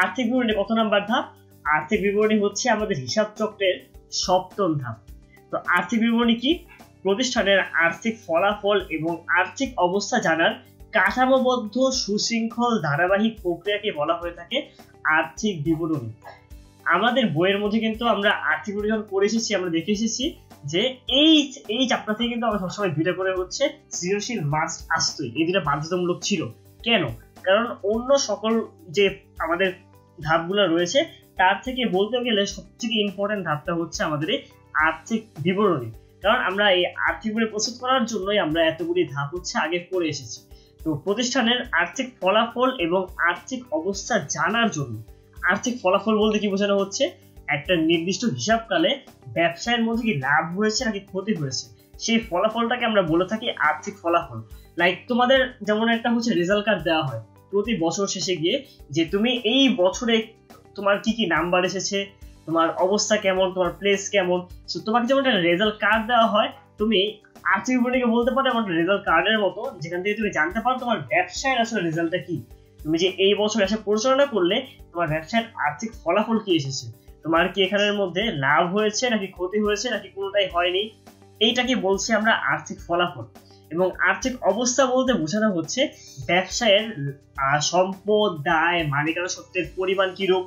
আর্থিক বিবরণী কত নাম্বার ধাপ? আর্থিক বিবরণী হচ্ছে আমাদের হিসাব চক্রের 7ম ধাপ। তো আর্থিক বিবরণী কি? প্রতিষ্ঠানের আর্থিক ফলাফল এবং আর্থিক অবস্থা জানার কাঠামোবদ্ধ সুশৃঙ্খল ধারাবাহিক প্রক্রিয়াকে বলা হয়ে থাকে আর্থিক বিবরণী। আমাদের বইয়ের মধ্যে কিন্তু আমরা আর্থিক বিবরণী করে এসেছি, আমরা দেখে এসেছি যে এই চ্যাপ্টার থেকে কিন্তু আমরা সবসময় দুইটা করে হচ্ছে সৃজনশীল মাস্ট আসতোই। এই দুটা বাধ্যতামূলক ছিল। কেন? কারণ অন্য সকল যে আমাদের ধাপগুলো রয়েছে তার থেকে বলতে গেলে সবথেকে ইম্পর্টেন্ট ধাপটা হচ্ছে আমাদের এই আর্থিক বিবরণী। কারণ আমরা এই আর্থিক বিবরণী প্রস্তুত করার জন্যই আমরা এতগুলি ধাপ হচ্ছে আগে করে এসেছি। তো প্রতিষ্ঠানের আর্থিক ফলাফল এবং আর্থিক অবস্থা জানার জন্য, আর্থিক ফলাফল বলতে কি বোঝানো হচ্ছে? একটা নির্দিষ্ট হিসাবকালে ব্যবসায়ের মধ্যে কি লাভ হয়েছে নাকি ক্ষতি হয়েছে, সেই ফলাফলটাকে আমরা বলে থাকি আর্থিক ফলাফল। লাইক তোমাদের যেমন একটা হচ্ছে রেজাল্ট কার্ড দেওয়া হয় প্রতি বছর শেষে গিয়ে, যে তুমি এই বছরে তোমার কি কি নাম্বার এসেছে, তোমার অবস্থা কেমন, তোমার প্লেস কেমন। সো তোমাকে যেমন একটা রেজাল্ট কার্ড দেওয়া হয়, তুমি আর্থিক বিবরণীকে বলতে পারো এমন রেজাল্ট কার্ডের মতো, যেখান থেকে তুমি জানতে পারো তোমার ব্যবসায়ের আসলে রেজাল্টটা কি। তুমি যে এই বছর ব্যবসা পরিচালনা করলে তোমার ব্যবসার আর্থিক ফলাফল কি এসেছে, তোমার কি এখানের মধ্যে লাভ হয়েছে নাকি ক্ষতি হয়েছে নাকি কোনোটাই হয়নি, এইটাকে বলছি আমরা আর্থিক ফলাফল। এবং আর্থিক অবস্থা বলতে বোঝানো হচ্ছে ব্যবসায়ের সম্পদ, দায়, মালিকানা সত্ত্বের পরিমাণ কিরূপ,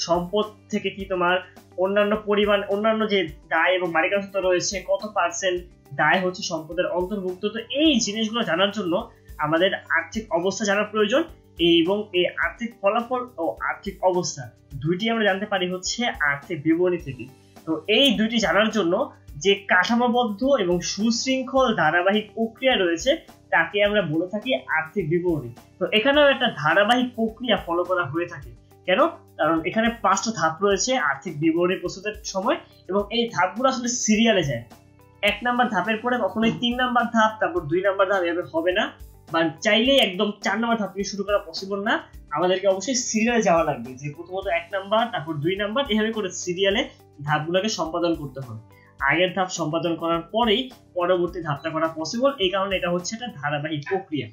সম্পদ থেকে কি তোমার অন্যান্য যে দায় এবং মালিকানা সত্ত্ব রয়েছে কত পার্সেন্ট দায় হচ্ছে সম্পদের অন্তর্ভুক্ত। তো এই জিনিসগুলো জানার জন্য আমাদের আর্থিক অবস্থা জানার প্রয়োজন, এবং এই আর্থিক ফলাফল ও আর্থিক অবস্থা দুইটি আমরা জানতে পারি হচ্ছে আর্থিক বিবরণী থেকে। তো এই দুইটি জানার জন্য যে কাঠামোবদ্ধ এবং সুশৃঙ্খল ধারাবাহিক প্রক্রিয়া রয়েছে তাকে আমরা বলে থাকি আর্থিক বিবরণী। তো এখানেও একটা ধারাবাহিক প্রক্রিয়া ফলো করা হয়ে থাকে। কেন? কারণ এখানে 5টা ধাপ রয়েছে আর্থিক বিবরণী প্রস্তুতের সময়, এবং এই ধাপগুলো আসলে সিরিয়ালে যায়। 1 নাম্বার ধাপের পরে কখনোই 3 নাম্বার ধাপ, তারপর 2 নাম্বার ধাপ এভাবে হবে না, বা চাইলেই একদম 4 নাম্বার ধাপ থেকে শুরু করা পসিবল না। আমাদেরকে অবশ্যই সিরিয়ালে যাওয়া লাগবে, যে প্রথমত 1 নাম্বার, তারপর 2 নাম্বার, এভাবে করে সিরিয়ালে ধাপগুলোকে সম্পাদন করতে হবে। আগের ধাপ সম্পাদন করার পরেই পরবর্তী ধাপটা করা পসিবল। এই কারণে এটা হচ্ছে একটা ধারাবাহিক প্রক্রিয়া।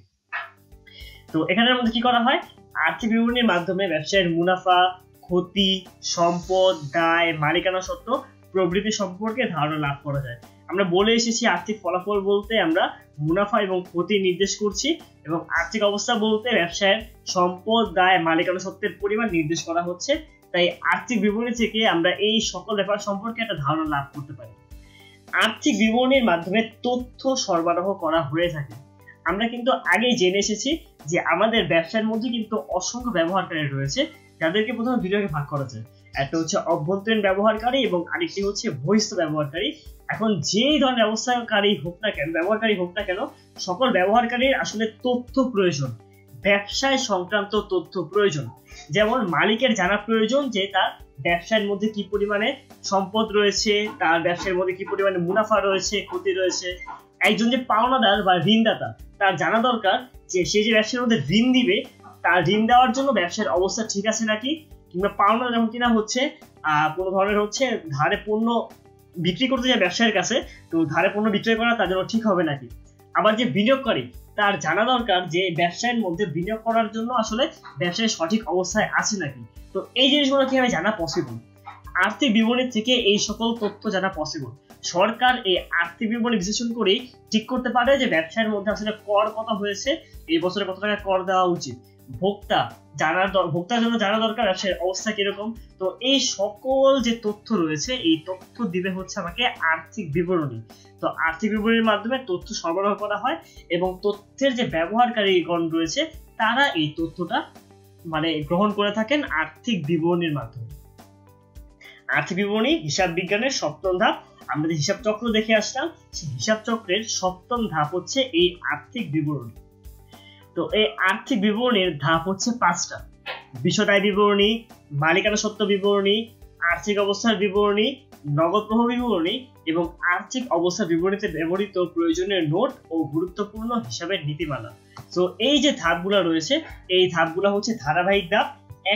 তো এখানের মধ্যে কি করা হয়? আর্থিক বিবরণীর মাধ্যমে ব্যবসায়ের মুনাফা, ক্ষতি, সম্পদ, দায়, মালিকানা সত্ত্ব প্রভৃতি সম্পর্কে ধারণা লাভ করা যায়। আমরা বলে এসেছি আর্থিক ফলাফল বলতে আমরা মুনাফা এবং ক্ষতি নির্দেশ করছি, এবং আর্থিক অবস্থা বলতে ব্যবসায়ের সম্পদ, দায়, মালিকানা সত্ত্বের পরিমাণ নির্দেশ করা হচ্ছে। তাই আর্থিক বিবরণী থেকে আমরা এই সকল ব্যাপার সম্পর্কে একটা ধারণা লাভ করতে পারি। আর্থিক বিবরণীর মাধ্যমে তথ্য সরবরাহ করা হয়ে থাকে। আমরা কিন্তু আগেই জেনে এসেছি যে আমাদের ব্যবসার মধ্যে কিন্তু অসংখ্য ব্যবহারকারী রয়েছে, যাদেরকে প্রথমে দুই ভাগে ভাগ করা যায়। একটা হচ্ছে অভ্যন্তরীণ ব্যবহারকারী এবং আরেকটি হচ্ছে বহিঃস্থ ব্যবহারকারী। এখন যেই ধরনের ব্যবসাকারী হোক না কেন, ব্যবহারকারী হোক না কেন, সকল ব্যবহারকারীর আসলে তথ্য প্রয়োজন, ব্যবসায় সংক্রান্ত তথ্য প্রয়োজন। যেমন মালিকের জানা প্রয়োজন যে তার ব্যবসার মধ্যে কি পরিমাণে সম্পদ রয়েছে, তার ব্যবসার মধ্যে কি পরিমাণে মুনাফা রয়েছে, ক্ষতি রয়েছে। একজন যে পাওনাদার বা ঋণদাতা, তার জানা দরকার যে সে যে ব্যবসার মধ্যে ঋণ দিবে, তার ঋণ দেওয়ার জন্য ব্যবসার অবস্থা ঠিক আছে নাকি, কিংবা পাওনা যখন কিনা হচ্ছে কোনো ধরনের হচ্ছে ধারে পণ্য বিক্রি করতে যায় ব্যবসায়ীর কাছে, তো ধারে পণ্য বিক্রয় করা তার জন্য ঠিক হবে নাকি। আবার যে বিনিয়োগকারী, তার জানা দরকার যে ব্যবসায়ের মধ্যে বিনিয়োগ করার জন্য আসলে ব্যবসায় সঠিক অবস্থায় আছে নাকি। তো এই জিনিসগুলো কিভাবে জানা পসিবল? আর্থিক বিবরণী থেকে এই সকল তথ্য জানা পসিবল। সরকার এই আর্থিক বিবরণী বিশ্লেষণ করে ঠিক করতে পারে যে ব্যবসায়ের মধ্যে আসলে কর কত হয়েছে, এই বছরে কত টাকা কর দেওয়া উচিত, ভোক্তার জন্য জানা দরকার ব্যবসায়ের অবস্থা কিরকম। তো এই সকল যে তথ্য রয়েছে, এই তথ্য দিবে হচ্ছে আমাকে আর্থিক বিবরণী। তো আর্থিক বিবরণীর মাধ্যমে তথ্য সরবরাহ করা হয় এবং তথ্যের যে ব্যবহারকারীগণ রয়েছে তারা এই তথ্যটা গ্রহণ করে থাকেন আর্থিক বিবরণীর মাধ্যমে। আর্থিক বিবরণী হিসাব বিজ্ঞানের সপ্তম ধাপ। আমরা যে হিসাব চক্র দেখে আসলাম, সেই হিসাব চক্রের সপ্তম ধাপ হচ্ছে এই আর্থিক বিবরণী। তো এই আর্থিক বিবরণীর ধাপ হচ্ছে 5টা: বিশদ আয় বিবরণী, মালিকানা সত্ত্ব বিবরণী, আর্থিক অবস্থার বিবরণী, নগদ প্রবাহ বিবরণী এবং আর্থিক অবস্থার বিবরণীতে ব্যবহৃত প্রয়োজনীয় নোট ও গুরুত্বপূর্ণ হিসাবের নীতিমালা। তো এই যে ধাপগুলো রয়েছে, এই ধাপগুলো হচ্ছে ধারাবাহিক ধাপ।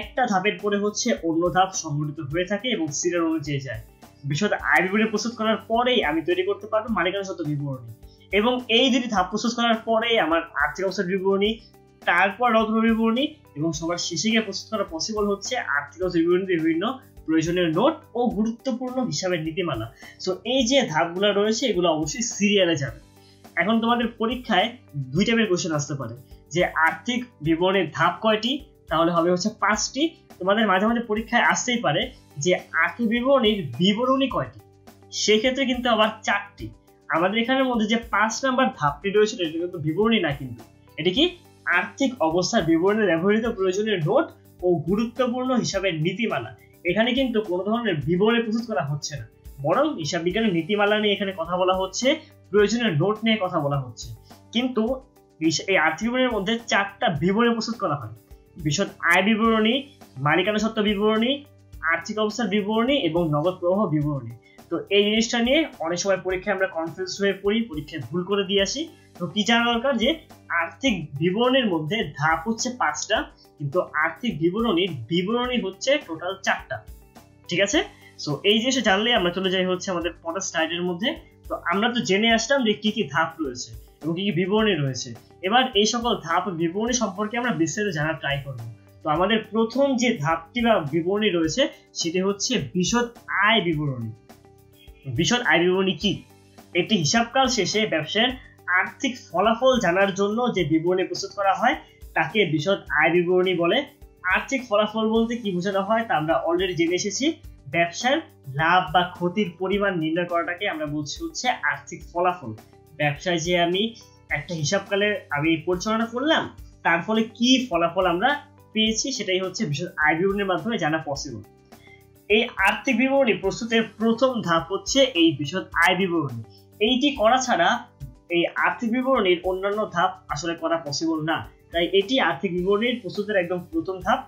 একটা ধাপের পরে হচ্ছে অন্য ধাপ সংগঠিত হয়ে থাকে এবং সিরিয়াল অনুযায়ী যায়। বিশদ আয় বিবরণী প্রস্তুত করার পরেই আমি তৈরি করতে পারবো মালিকানা সত্ত্ব বিবরণী, এবং এই দুটি ধাপ প্রস্তুত করার পরে আমার আর্থিক অবস্থার বিবরণী, তারপর নগদ বিবরণী, এবং সবার শেষে গিয়ে প্রস্তুত করা পসিবল হচ্ছে আর্থিক অবস্থার বিবরণীতে বিভিন্ন প্রয়োজনীয় নোট ও গুরুত্বপূর্ণ হিসাবের নীতিমালা। সো এই যে ধাপগুলো রয়েছে এগুলো অবশ্যই সিরিয়ালে যাবে। এখন তোমাদের পরীক্ষায় 2 টাইপের কোশ্চেন আসতে পারে যে আর্থিক বিবরণীর ধাপ কয়টি, তাহলে হবে হচ্ছে 5টি। তোমাদের মাঝে মাঝে পরীক্ষায় আসতেই পারে যে আর্থিক বিবরণীর বিবরণী কয়টি, সেক্ষেত্রে কিন্তু আবার 4টি। আমাদের এখানের মধ্যে যে 5 নাম্বার ধাপটি রয়েছে এটা কিন্তু বিবরণী না, কিন্তু এটি কি আর্থিক অবস্থার বিবরণে ব্যবহৃত প্রয়োজনীয় নোট ও গুরুত্বপূর্ণ হিসাবের নীতিমালা। এখানে কিন্তু কোনো ধরনের বিবরণী প্রস্তুত করা হচ্ছে না, বরং হিসাব বিজ্ঞানের নীতিমালা নিয়ে এখানে কথা বলা হচ্ছে, প্রয়োজনীয় নোট নিয়ে কথা বলা হচ্ছে। কিন্তু এই আর্থিক বিবরণীর মধ্যে 4টা বিবরণী প্রস্তুত করা হয়: বিশদ আয় বিবরণী, মালিকানা সত্ত্ব বিবরণী, আর্থিক অবস্থার বিবরণী এবং নগদ প্রবাহ বিবরণী। তো এই জিনিসটা নিয়ে অনেক সময় পরীক্ষায় আমরা কনফিউজ হয়ে পড়ি, পরীক্ষায় ভুল করে দিয়ে আসি। তো কি জানা দরকার যে আর্থিক বিবরণীর মধ্যে ধাপ হচ্ছে 5টা, কিন্তু আর্থিক বিবরণীর বিবরণী হচ্ছে টোটাল 4টা। ঠিক আছে? সো এই জিনিসটা জানলে আমরা চলে যাই হচ্ছে আমাদের পরের স্লাইডের মধ্যে। তো আমরা তো জেনে আসলাম যে কি কি ধাপ রয়েছে এবং কি কি বিবরণী রয়েছে। এবার এই সকল ধাপ বিবরণী সম্পর্কে আমরা বিস্তারিত জানার ট্রাই করব। তো আমাদের প্রথম যে ধাপটি বা বিবরণী রয়েছে সেটি হচ্ছে বিশদ আয় বিবরণী। বিশদ আয় বিবরণী কি? একটি হিসাবকাল শেষে ব্যবসার আর্থিক ফলাফল জানার জন্য যে বিবরণী প্রস্তুত করা হয় তাকে বিশদ আয় বিবরণী বলে। আর্থিক ফলাফল বলতে কি বোঝানো হয় তা আমরা অলরেডি জেনে এসেছি। ব্যবসার লাভ বা ক্ষতির পরিমাণ নির্ণয় করাটাকে আমরা বলছি হচ্ছে আর্থিক ফলাফল। ব্যবসায় যে আমি একটা হিসাবকালে আমি পরিচালনা করলাম, তার ফলে কি ফলাফল আমরা পেয়েছি সেটাই হচ্ছে বিশদ আয় বিবরণীর মাধ্যমে জানা পসিবল। এই আর্থিক বিবরণী প্রস্তুতের প্রথম ধাপ হচ্ছে এই বিশদ আয় বিবরণী। এইটি করা ছাড়া এই আর্থিক বিবরণীর অন্যান্য ধাপ আসলে করা পসিবল না, তাই এটি আর্থিক বিবরণীর প্রস্তুতের একদম প্রথম ধাপ।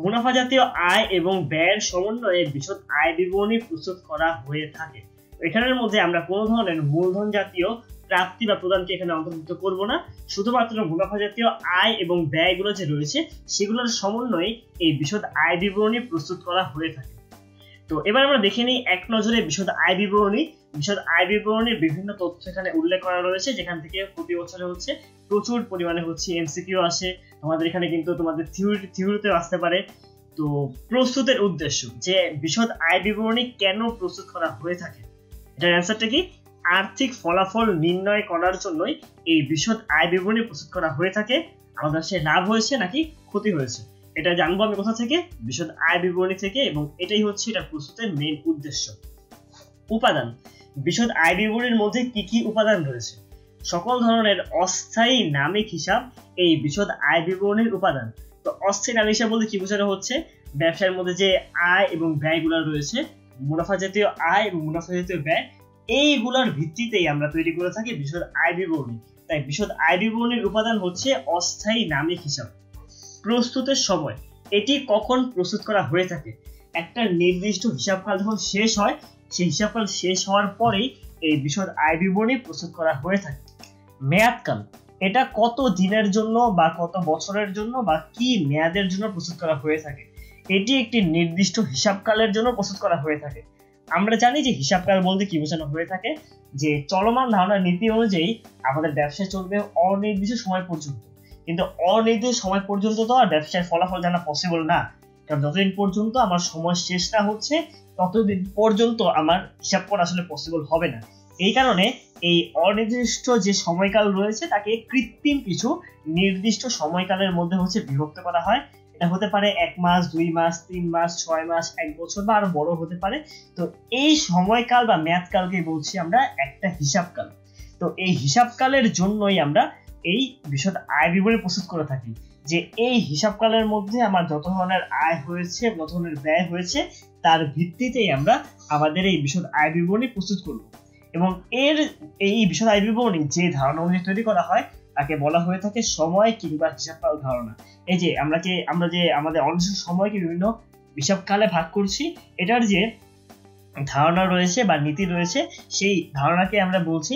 মুনাফা জাতীয় আয় এবং ব্যয়ের সমন্বয়ে বিশদ আয় বিবরণী প্রস্তুত করা হয়ে থাকে। এখানের মধ্যে আমরা কোনো ধরনের মূলধন জাতীয় প্রাপ্তি বা প্রদানকে এখানে অন্তর্ভুক্ত করব না, শুধুমাত্র মুনাফা জাতীয় আয় এবং ব্যয়গুলো যে রয়েছে সেগুলোর সমন্বয়ে এই বিশদ আয় বিবরণী প্রস্তুত করা হয়ে থাকে। তো এবার আমরা দেখে নিই এক নজরে বিশদ আয় বিবরণী। বিশদ আয় বিবরণীর বিভিন্ন তথ্য এখানে উল্লেখ করা রয়েছে, যেখান থেকে প্রতি বছরে হচ্ছে প্রচুর পরিমাণে হচ্ছে এমসিকিউ আসে। তোমাদের এখানে কিন্তু তোমাদের থিওরিতেও আসতে পারে। তো প্রস্তুতের উদ্দেশ্য যে বিশদ আয় বিবরণী কেন প্রস্তুত করা হয়ে থাকে, এটার অ্যান্সারটা কি? আর্থিক ফলাফল নির্ণয় করার জন্যই এই বিশদ আয় বিবরণী প্রস্তুত করা হয়ে থাকে। আমাদের সে লাভ হয়েছে নাকি ক্ষতি হয়েছে এটা জানবো আমি কোথা থেকে? বিশদ আয় বিবরণী থেকে, এবং এটাই হচ্ছে এটা প্রস্তুতের মেইন উদ্দেশ্য। উপাদান: বিশদ আয় বিবরণীর মধ্যে কি কি উপাদান রয়েছে? সকল ধরনের অস্থায়ী নামিক হিসাব এই বিশদ আয় বিবরণীর উপাদান। তো অস্থায়ী নামিক হিসাব বলতে কি বোঝানো হচ্ছে? ব্যবসার মধ্যে যে আয় এবং ব্যয়গুলো রয়েছে, মুনাফা জাতীয় আয় এবং মুনাফা জাতীয় ব্যয়, এইগুলোর ভিত্তিতেই আমরা তৈরি করে থাকি বিশদ আয় বিবরণী। তাই বিশদ আয় বিবরণীর উপাদান হচ্ছে অস্থায়ী নামিক হিসাব। প্রস্তুতের সময় এটি কখন প্রস্তুত করা হয়ে থাকে? একটা নির্দিষ্ট হিসাবকাল যখন শেষ হয়, সেই হিসাবকাল শেষ হওয়ার পরেই এই বিশদ আয় বিবরণী প্রস্তুত করা হয়ে থাকে। মেয়াদকাল এটা কত দিনের জন্য বা কত বছরের জন্য বা কি মেয়াদের জন্য প্রস্তুত করা হয়ে থাকে? এটি একটি নির্দিষ্ট হিসাবকালের জন্য প্রস্তুত করা হয়ে থাকে। আমরা জানি যে হিসাবকাল বলতে কি বোঝানো হয়ে থাকে, যে চলমান ধারণা নীতি অনুযায়ী আমাদের ব্যবসা চলবে অনির্দিষ্ট সময় পর্যন্ত। কিন্তু অনির্দিষ্ট সময় পর্যন্ত তো আর ব্যবসার ফলাফল জানা পসিবল না, কারণ যতদিন পর্যন্ত আমার সময় শেষ না হচ্ছে ততদিন পর্যন্ত আমার হিসাব করা আসলে পসিবল হবে না। এই কারণে এই অনির্দিষ্ট যে সময়কাল রয়েছে তাকে কৃত্রিম কিছু নির্দিষ্ট সময়কালের মধ্যে বিভক্ত করা হয়। এটা হতে পারে 1 মাস, 2 মাস, 3 মাস, 6 মাস, 1 বছর বা আরো বড় হতে পারে। তো এই সময়কাল বা মেয়াদকালকে বলছি আমরা একটা হিসাবকাল। তো এই হিসাবকালের জন্যই আমরা এই বিশদ আয় বিবরণী প্রস্তুত করে থাকি, যে এই হিসাবকালের মধ্যে আমার যত ধরনের আয় হয়েছে, যত ধরনের ব্যয় হয়েছে, তার ভিত্তিতেই আমরা আমাদের এই বিশদ আয় বিবরণী প্রস্তুত করব। এবং এই বিশদ আয় বিবরণী যে ধারণা অনুযায়ী তৈরি করা হয় তাকে বলা হয়ে থাকে সময় কিংবা হিসাবকাল ধারণা। এই যে আমরা যে আমাদের অনির্দিষ্ট সময়কে বিভিন্ন হিসাবকালে ভাগ করছি, এটার যে ধারণা রয়েছে বা নীতি রয়েছে, সেই ধারণাকে আমরা বলছি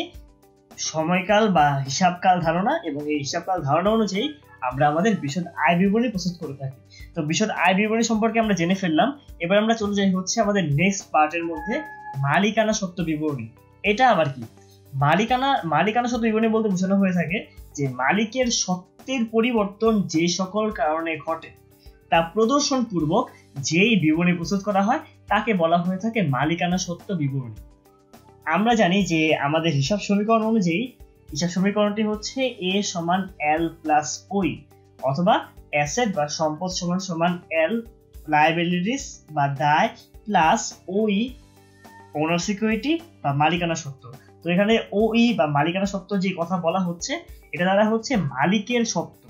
সময়কাল বা হিসাবকাল ধারণা। এবং এই হিসাবকাল ধারণা অনুযায়ী আমরা আমাদের বিশদ আয় বিবরণী প্রস্তুত করে থাকি। তো বিশদ আয় বিবরণী সম্পর্কে আমরা জেনে ফেললাম। এবার আমরা চলে যাই আমাদের নেক্সট পার্টের মধ্যে, মালিকানা সত্ত্ব বিবরণী। এটা আবার কি? মালিকানা সত্ত্ব বিবরণী বলতে বোঝানো হয়ে থাকে যে মালিকের সত্ত্বের পরিবর্তন যে সকল কারণে ঘটে তা প্রদর্শন পূর্বক যেই বিবরণী প্রস্তুত করা হয় তাকে বলা হয়ে থাকে মালিকানা সত্ত্ব বিবরণী। আমরা জানি যে আমাদের হিসাব সমীকরণ অনুযায়ী হিসাব সমীকরণটি হচ্ছে A সমান L প্লাস ওই, অথবা অ্যাসেট বা সম্পদ সমান সমান L লায়াবিলিটিস বা দায় প্লাস ওই ওনার সিকিউরিটি বা মালিকানা সত্ত্ব। তো এখানে ওই বা মালিকানা সত্ত্ব যে কথা বলা হচ্ছে, এটা দ্বারা মালিকের সত্ত্ব।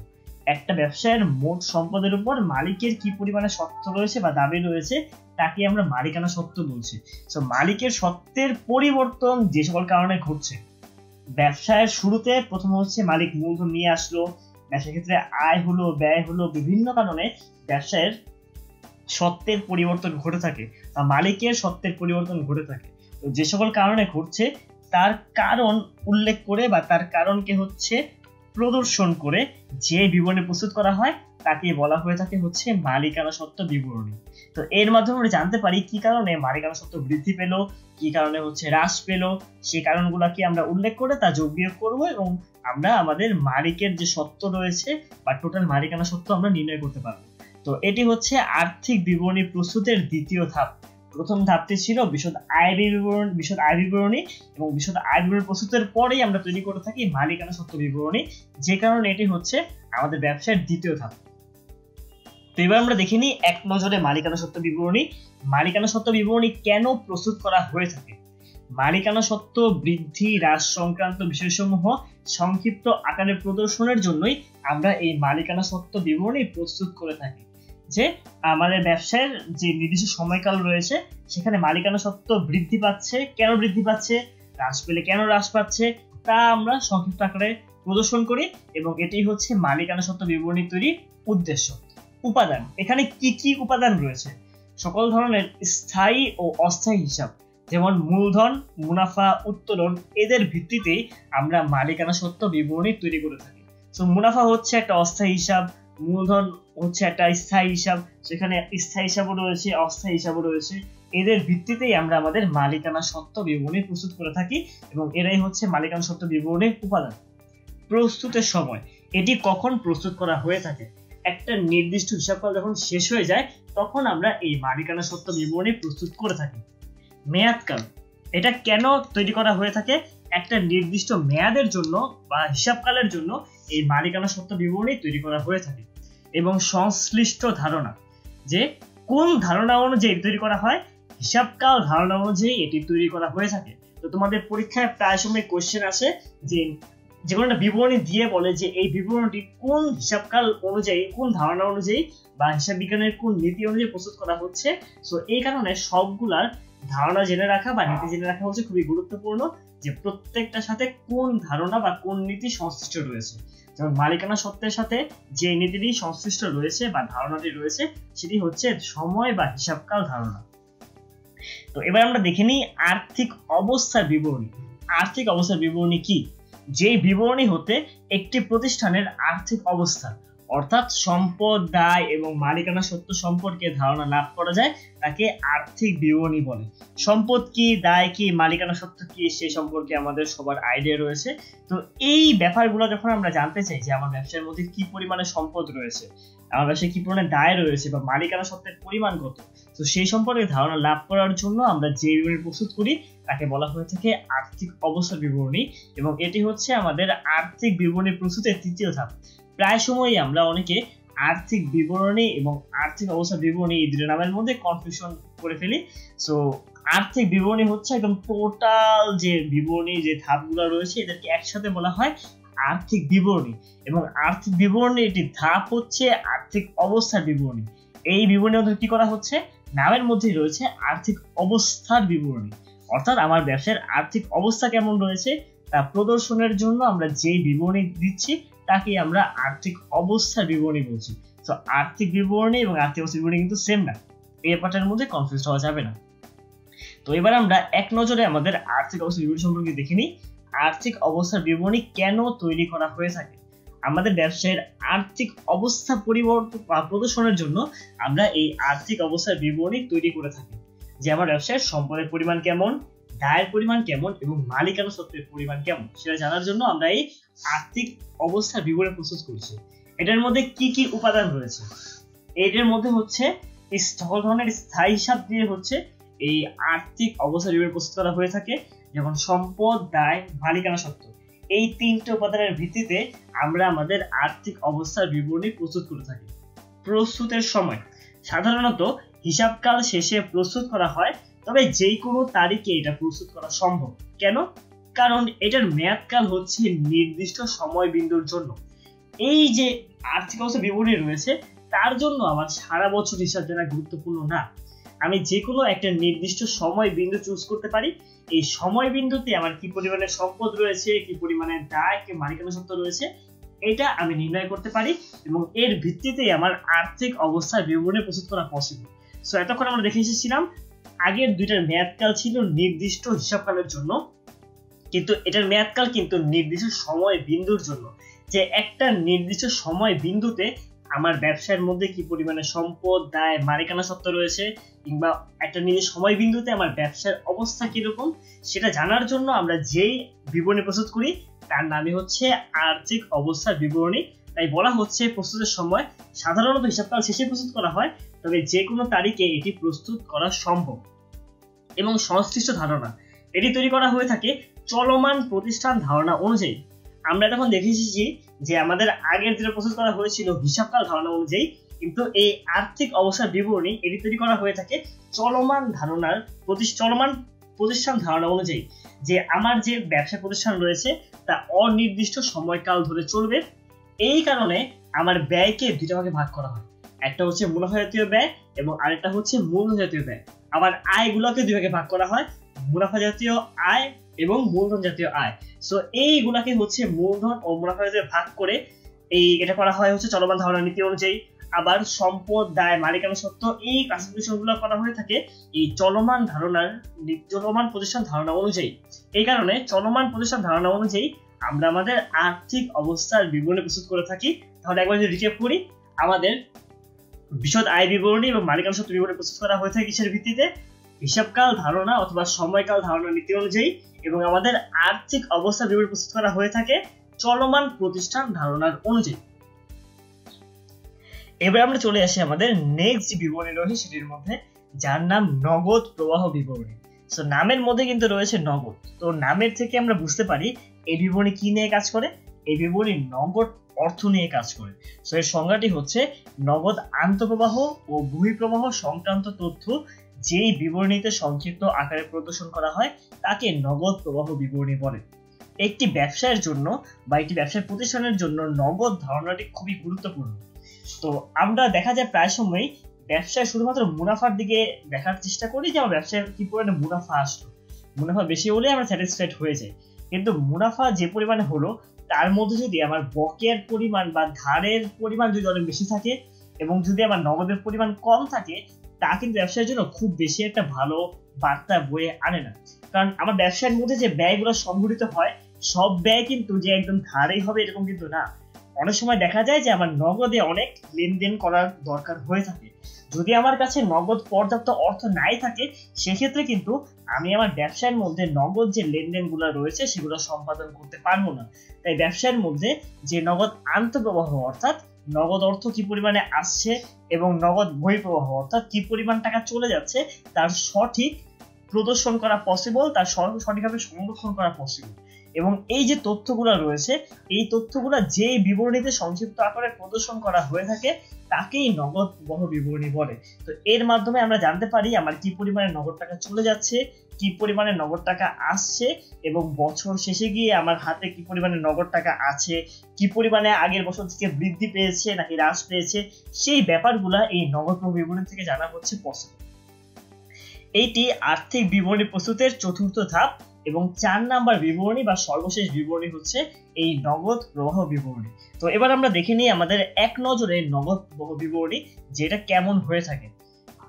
একটা ব্যবসায়ের মোট সম্পদের উপর মালিকের কি পরিমাণে সত্ত্ব রয়েছে বা দাবি রয়েছে তাকে আমরা মালিকানা সত্ত্ব বলছি। তো মালিকের সত্ত্বের পরিবর্তন যে সকল কারণে ঘটছে, ব্যবসায়ের শুরুতে প্রথম মালিক মূলধন নিয়ে আসলো, ব্যবসার ক্ষেত্রে আয় হলো, ব্যয় হলো, বিভিন্ন কারণে ব্যবসায়ের সত্ত্বের পরিবর্তন ঘটে থাকে বা মালিকের সত্ত্বের পরিবর্তন ঘটে থাকে। তো যে সকল কারণে ঘটছে তার কারণ উল্লেখ করে বা তার কারণকে প্রদর্শন করে যে বিবরণী প্রস্তুত করা হয় তাকে বলা হয়ে থাকে মালিকানা সত্ত্ব বিবরণী। তো এর মাধ্যমে আমরা জানতে পারি কি কারণে মালিকানা সত্ত্ব বৃদ্ধি পেল, কি কারণে হ্রাস পেল, সেই কারণগুলোকে আমরা উল্লেখ করে তা যোগ বিয়োগ করবো এবং আমরা আমাদের মালিকের যে সত্ত্ব রয়েছে বা টোটাল মালিকানা সত্ত্ব আমরা নির্ণয় করতে পারবো। তো এটি আর্থিক বিবরণী প্রস্তুতের দ্বিতীয় ধাপ। প্রথম ধাপটি ছিল বিশদ আয় বিবরণী এবং বিশদ আয় বিবরণী প্রস্তুতের পরেই আমরা তৈরি করে থাকি মালিকানা সত্ত্ব বিবরণী, যে কারণে এটি আমাদের ব্যবসার দ্বিতীয় ধাপ। তো এবার আমরা দেখে নিই এক নজরে মালিকানা সত্ত্ব বিবরণী। মালিকানা সত্ত্ব বিবরণী কেন প্রস্তুত করা হয়ে থাকে? মালিকানা সত্ত্ব বৃদ্ধি হ্রাস সংক্রান্ত বিষয়সমূহ সংক্ষিপ্ত আকারে প্রদর্শনের জন্যই আমরা এই মালিকানা সত্ত্ব বিবরণী প্রস্তুত করে থাকি। যে আমাদের ব্যবসার যে নির্দিষ্ট সময়কাল রয়েছে সেখানে মালিকানা সত্ত্ব বৃদ্ধি পাচ্ছে, কেন বৃদ্ধি পাচ্ছে, হ্রাস পেলে কেন হ্রাস পাচ্ছে, তা আমরা সংক্ষিপ্ত আকারে প্রদর্শন করি এবং এটি মালিকানা সত্ত্ব বিবরণী তৈরির উদ্দেশ্য। উপাদান, এখানে কি কি উপাদান রয়েছে? সকল ধরনের স্থায়ী ও অস্থায়ী হিসাব, যেমন মূলধন, মুনাফা, উত্তোলন, এদের ভিত্তিতেই আমরা মালিকানা সত্ত্ব বিবরণী তৈরি করে থাকি। তো মুনাফা একটা অস্থায়ী হিসাব, মূলধন একটা স্থায়ী হিসাব, সেখানে স্থায়ী হিসাবও রয়েছে, অস্থায়ী হিসাবও রয়েছে। এদের ভিত্তিতেই আমরা আমাদের মালিকানা সত্ত্ব বিবরণী প্রস্তুত করে থাকি এবং এরাই মালিকানা সত্ত্ব বিবরণীর উপাদান। প্রস্তুতের সময় এটি কখন প্রস্তুত করা হয়ে থাকে? একটা নির্দিষ্ট হিসাবকাল যখন শেষ হয়ে যায় তখন আমরা এই মালিকানা সত্ত্ব বিবরণী প্রস্তুত করে থাকি। মেয়াদকাল, এটা কেন তৈরি করা হয়ে থাকে? একটা নির্দিষ্ট মেয়াদের জন্য বা হিসাবকালের জন্য এই মালিকানা সত্ত্ব বিবরণী তৈরি করা হয়ে থাকে। এবং সংশ্লিষ্ট ধারণা, যে কোন ধারণা অনুযায়ী তৈরি করা হয়? হিসাবকাল ধারণা অনুযায়ী এটি তৈরি করা হয়ে থাকে। তো তোমাদের পরীক্ষায় প্রায় সময় কোশ্চেন আসে যে কোনো একটা বিবরণী দিয়ে বলে যে এই বিবরণীটি কোন হিসাবকাল অনুযায়ী, কোন ধারণা অনুযায়ী বা হিসাব বিজ্ঞানের কোন নীতি অনুযায়ী প্রস্তুত করা হচ্ছে। সো এই কারণে সবগুলার ধারণা জেনে রাখা বা নীতি জেনে রাখা হচ্ছে খুবই গুরুত্বপূর্ণ, যে প্রত্যেকটার সাথে কোন ধারণা বা কোন নীতি সংশ্লিষ্ট রয়েছে। যেমন মালিকানা সত্ত্বের সাথে যে নীতিটি সংশ্লিষ্ট রয়েছে বা ধারণাটি রয়েছে সেটি হচ্ছে সময় বা হিসাবকাল ধারণা। তো এবার আমরা দেখে নিই আর্থিক অবস্থার বিবরণী। আর্থিক অবস্থার বিবরণী কি? যে বিবরণী হতে একটি প্রতিষ্ঠানের আর্থিক অবস্থা অর্থাৎ সম্পদ, দায় এবং মালিকানা সত্ত্ব সম্পর্কে ধারণা লাভ করা যায় তাকে আর্থিক বিবরণী বলে। সম্পদ কি, দায় কি, মালিকানা সত্ত্ব কি সে সম্পর্কে আমাদের সবার আইডিয়া রয়েছে। তো এই ব্যাপারগুলো যখন আমরা জানতে চাই যে আমার ব্যবসার মধ্যে কি পরিমাণে সম্পদ রয়েছে, আমার ব্যবসায় কি পরিমাণে দায় রয়েছে বা মালিকানা সত্ত্বের পরিমাণ কত, তো সেই সম্পর্কে ধারণা লাভ করার জন্য আমরা যে বিবরণী প্রস্তুত করি তাকে বলা হয়ে থাকে আর্থিক অবস্থা বিবরণী। এবং এটি হচ্ছে আমাদের আর্থিক বিবরণী প্রস্তুতের তৃতীয় ধাপ। প্রায় সময়ই আমরা অনেকে আর্থিক বিবরণী এবং আর্থিক অবস্থা বিবরণী এই দুটো নামের মধ্যে কনফিউশন করে ফেলি। সো আর্থিক বিবরণী হচ্ছে একদম টোটাল যে বিবরণী, যে ধাপগুলো রয়েছে এদেরকে একসাথে বলা হয় আর্থিক বিবরণী। এবং আর্থিক বিবরণী এটি ধাপ হচ্ছে আর্থিক অবস্থার বিবরণী। এই বিবরণীর মধ্যে কি করা হচ্ছে, নামের মধ্যেই রয়েছে আর্থিক অবস্থার বিবরণী, অর্থাৎ আমার ব্যবসার আর্থিক অবস্থা কেমন রয়েছে তা প্রদর্শনের জন্য আমরা যেই বিবরণী দিচ্ছি তাকে আমরা আর্থিক অবস্থার বিবরণী বলছি। তো আর্থিক বিবরণী এবং আর্থিক অবস্থার বিবরণী কিন্তু সেম না, এই ব্যাপারটার মধ্যে কনফিউজ হওয়া যাবে না। তো এবার আমরা এক নজরে আমাদের আর্থিক অবস্থার বিবরণী সম্পর্কে দেখে নিই। আর্থিক অবস্থার বিবরণী কেন তৈরি করা হয়ে থাকে? আমাদের ব্যবসায়ের আর্থিক অবস্থা পরিবর্তন বা প্রদর্শনের জন্য আমরা এই আর্থিক অবস্থার বিবরণী তৈরি করে থাকি, যে আমার ব্যবসায়ের সম্পদের পরিমাণ কেমন, দায়ের পরিমাণ কেমন এবং মালিকানা সত্ত্বের পরিমাণ কেমন সেটা জানার জন্য আমরা এই আর্থিক অবস্থার বিবরণী প্রস্তুত করছি। এটার মধ্যে কি কি উপাদান রয়েছে? এটার মধ্যে হচ্ছে সকল ধরনের স্থায়ী হিসাব দিয়ে হচ্ছে এই আর্থিক অবস্থার বিবরণী প্রস্তুত করা হয়ে থাকে, যেমন সম্পদ, দায়, মালিকানা সত্ত্ব। এই তিনটে উপাদানের ভিত্তিতে আমরা আমাদের আর্থিক অবস্থার বিবরণী প্রস্তুত করে থাকি। প্রস্তুতের সময় সাধারণত হিসাবকাল শেষে প্রস্তুত করা হয়, তবে যে কোনো তারিখে এটা প্রস্তুত করা সম্ভব। কেন? কারণ এটার মেয়াদকাল হচ্ছে নির্দিষ্ট সময় বিন্দুর জন্য। এই যে আর্থিক অবস্থা বিবরণী রয়েছে তার জন্য আমার সারা বছর হিসাব জানা গুরুত্বপূর্ণ না। আমি যে কোনো একটা নির্দিষ্ট সময় বিন্দু চুজ করতে পারি। এই সময় বিন্দুতে আমার কি পরিমাণে সম্পদ রয়েছে, কি পরিমাণে দায়, কি মালিকানা সত্ত্ব রয়েছে, এটা আমি নির্ণয় করতে পারি এবং এর ভিত্তিতে আমার আর্থিক অবস্থার বিবরণী প্রস্তুত করা পসিবল। সো এতক্ষণ আমরা দেখে এসেছিলাম আগের দুইটার মেয়াদকাল ছিল নির্দিষ্ট হিসাবকালের জন্য, কিন্তু এটার মেয়াদকাল কিন্তু নির্দিষ্ট সময় বিন্দুর জন্য, যে একটা নির্দিষ্ট সময় বিন্দুতে আমার ব্যবসার মধ্যে কি পরিমাণে সম্পদ, দায়, মালিকানা সত্ত্ব রয়েছে, কিংবা একটা নির্দিষ্ট সময় বিন্দুতে আমার ব্যবসার অবস্থা কিরকম সেটা জানার জন্য আমরা যেই বিবরণী প্রস্তুত করি তার নামই হচ্ছে আর্থিক অবস্থার বিবরণী। তাই বলা হচ্ছে প্রস্তুতের সময় সাধারণত হিসাবকাল শেষে প্রস্তুত করা হয়, তবে যে কোনো তারিখে এটি প্রস্তুত করা সম্ভব। এবং সংশ্লিষ্ট ধারণা এটি তৈরি করা হয়ে থাকে চলমান প্রতিষ্ঠান ধারণা অনুযায়ী। আমরা তখন দেখে এসেছি যে আমাদের আগের যেটা প্রস্তুত করা হয়েছিল হিসাবকাল ধারণা অনুযায়ী, কিন্তু এই আর্থিক অবস্থার বিবরণী এটি তৈরি করা হয়ে থাকে চলমান প্রতিষ্ঠান ধারণা অনুযায়ী, যে আমার যে ব্যবসা প্রতিষ্ঠান রয়েছে তা অনির্দিষ্ট সময়কাল ধরে চলবে। এই কারণে আমার ব্যয়কে দুটো ভাগে ভাগ করা হয়, একটা হচ্ছে মুনাফা জাতীয় ব্যয় এবং আরেকটা হচ্ছে মূলধন জাতীয় ব্যয়। আবার আয়গুলোকে দুই ভাগে ভাগ করা হয়, মুনাফা জাতীয় আয় এবং মূলধন জাতীয় আয়। সো এইগুলাকে হচ্ছে মূলধন ও মুনাফা জাতীয় ভাগ করে এটা করা হয় হচ্ছে চলমান ধারণা নীতি অনুযায়ী। আবার সম্পদ, দায়, মালিকানা সত্ত্ব এই ক্লাসিফিকেশনগুলো করা হয়ে থাকে এই চলমান প্রতিষ্ঠান ধারণা অনুযায়ী। এই কারণে চলমান প্রতিষ্ঠান ধারণা অনুযায়ী আমরা আমাদের আর্থিক অবস্থার বিবরণী প্রস্তুত করে থাকি। তাহলে একবার যদি রিক্যাপ করি, আমাদের বিশদ আয় বিবরণী এবং মালিকানা সত্ত্ব বিবরণী প্রস্তুত করা হয়ে থাকে কিসের ভিত্তিতে? হিসাবকাল ধারণা অথবা সময়কাল ধারণা নীতি অনুযায়ী। এবং আমাদের আর্থিক অবস্থা বিবরণী প্রস্তুত করা হয়ে থাকে চলমান প্রতিষ্ঠান ধারণার অনুযায়ী। এবার আমরা চলে আসি আমাদের নেক্সট যে বিবরণী রয়েছে সেটির মধ্যে, যার নাম নগদ প্রবাহ বিবরণী। সো নামের মধ্যে কিন্তু রয়েছে নগদ, তো নামের থেকে আমরা বুঝতে পারি এই বিবরণী কি নিয়ে কাজ করে। এই বিবরণী নগদ অর্থ নিয়ে কাজ করে। সো এর সংজ্ঞাটি হচ্ছে নগদ আন্তঃপ্রবাহ ও বহিঃপ্রবাহ সংক্রান্ত তথ্য যেই বিবরণীতে সংক্ষিপ্ত আকারে প্রদর্শন করা হয় তাকে নগদ প্রবাহ বিবরণী বলে। একটি ব্যবসায়ের জন্য বা একটি ব্যবসায় প্রতিষ্ঠানের জন্য নগদ ধারণাটি খুবই গুরুত্বপূর্ণ। তো আমরা দেখা যায় প্রায় সময়ই ব্যবসায় শুধুমাত্র মুনাফার দিকে দেখার চেষ্টা করি যে আমার ব্যবসায় কি পরিমাণে মুনাফা আসলো, মুনাফা বেশি হলে আমরা স্যাটিসফাইড হয়ে যাই। কিন্তু মুনাফা যে পরিমাণে হলো তার মধ্যে যদি আমার বকেয়ার পরিমাণ বা ধারের পরিমাণ যদি অনেক বেশি থাকে এবং যদি আমার নগদের পরিমাণ কম থাকে, তা কিন্তু ব্যবসায়ের জন্য খুব বেশি একটা ভালো বার্তা বয়ে আনে না। কারণ আমার ব্যবসায়ের মধ্যে যে ব্যয়গুলো সংঘটিত হয় সব ব্যয় কিন্তু যে একদম ধারেই হবে এরকম কিন্তু না। অনেক সময় দেখা যায় যে আমার নগদে অনেক লেনদেন করার দরকার হয়ে থাকে। যদি আমার কাছে নগদ পর্যাপ্ত অর্থ নাই থাকে সেক্ষেত্রে কিন্তু আমি আমার ব্যবসায়ের মধ্যে নগদ যে লেনদেনগুলো রয়েছে সেগুলো সম্পাদন করতে পারবো না। তাই ব্যবসায়ের মধ্যে যে নগদ আন্তঃপ্রবাহ অর্থাৎ নগদ অর্থ কি পরিমাণে আসছে এবং নগদ বহিঃপ্রবাহ অর্থাৎ কি পরিমাণ টাকা চলে যাচ্ছে তার সঠিক প্রদর্শন করা পসিবল, তার সঠিকভাবে সংরক্ষণ করা পসিবল। এবং এই যে তথ্যগুলো রয়েছে এই তথ্যগুলো যে বিবরণীতে সংক্ষিপ্ত আকারে প্রদর্শন করা হয়ে থাকে তাকেই নগদ প্রবাহ বিবরণী বলে। তো এর মাধ্যমে আমরা জানতে পারি আমার কি পরিমাণে নগদ টাকা চলে যাচ্ছে, কি পরিমাণে নগদ টাকা আসছে এবং বছর শেষে গিয়ে আমার হাতে কি পরিমাণে নগদ টাকা আছে, কি পরিমাণে আগের বছর থেকে বৃদ্ধি পেয়েছে নাকি হ্রাস পেয়েছে, সেই ব্যাপারগুলা এই নগদ প্রবাহ বিবরণী থেকে জানা হচ্ছে পসিবল। এইটি আর্থিক বিবরণী প্রস্তুতের চতুর্থ ধাপ এবং 4 নাম্বার বিবরণী বা সর্বশেষ বিবরণী হচ্ছে এই নগদ প্রবাহ বিবরণী। তো এবার আমরা দেখে নিই আমাদের এক নজরে নগদ প্রবাহ বিবরণী যেটা কেমন হয়ে থাকে।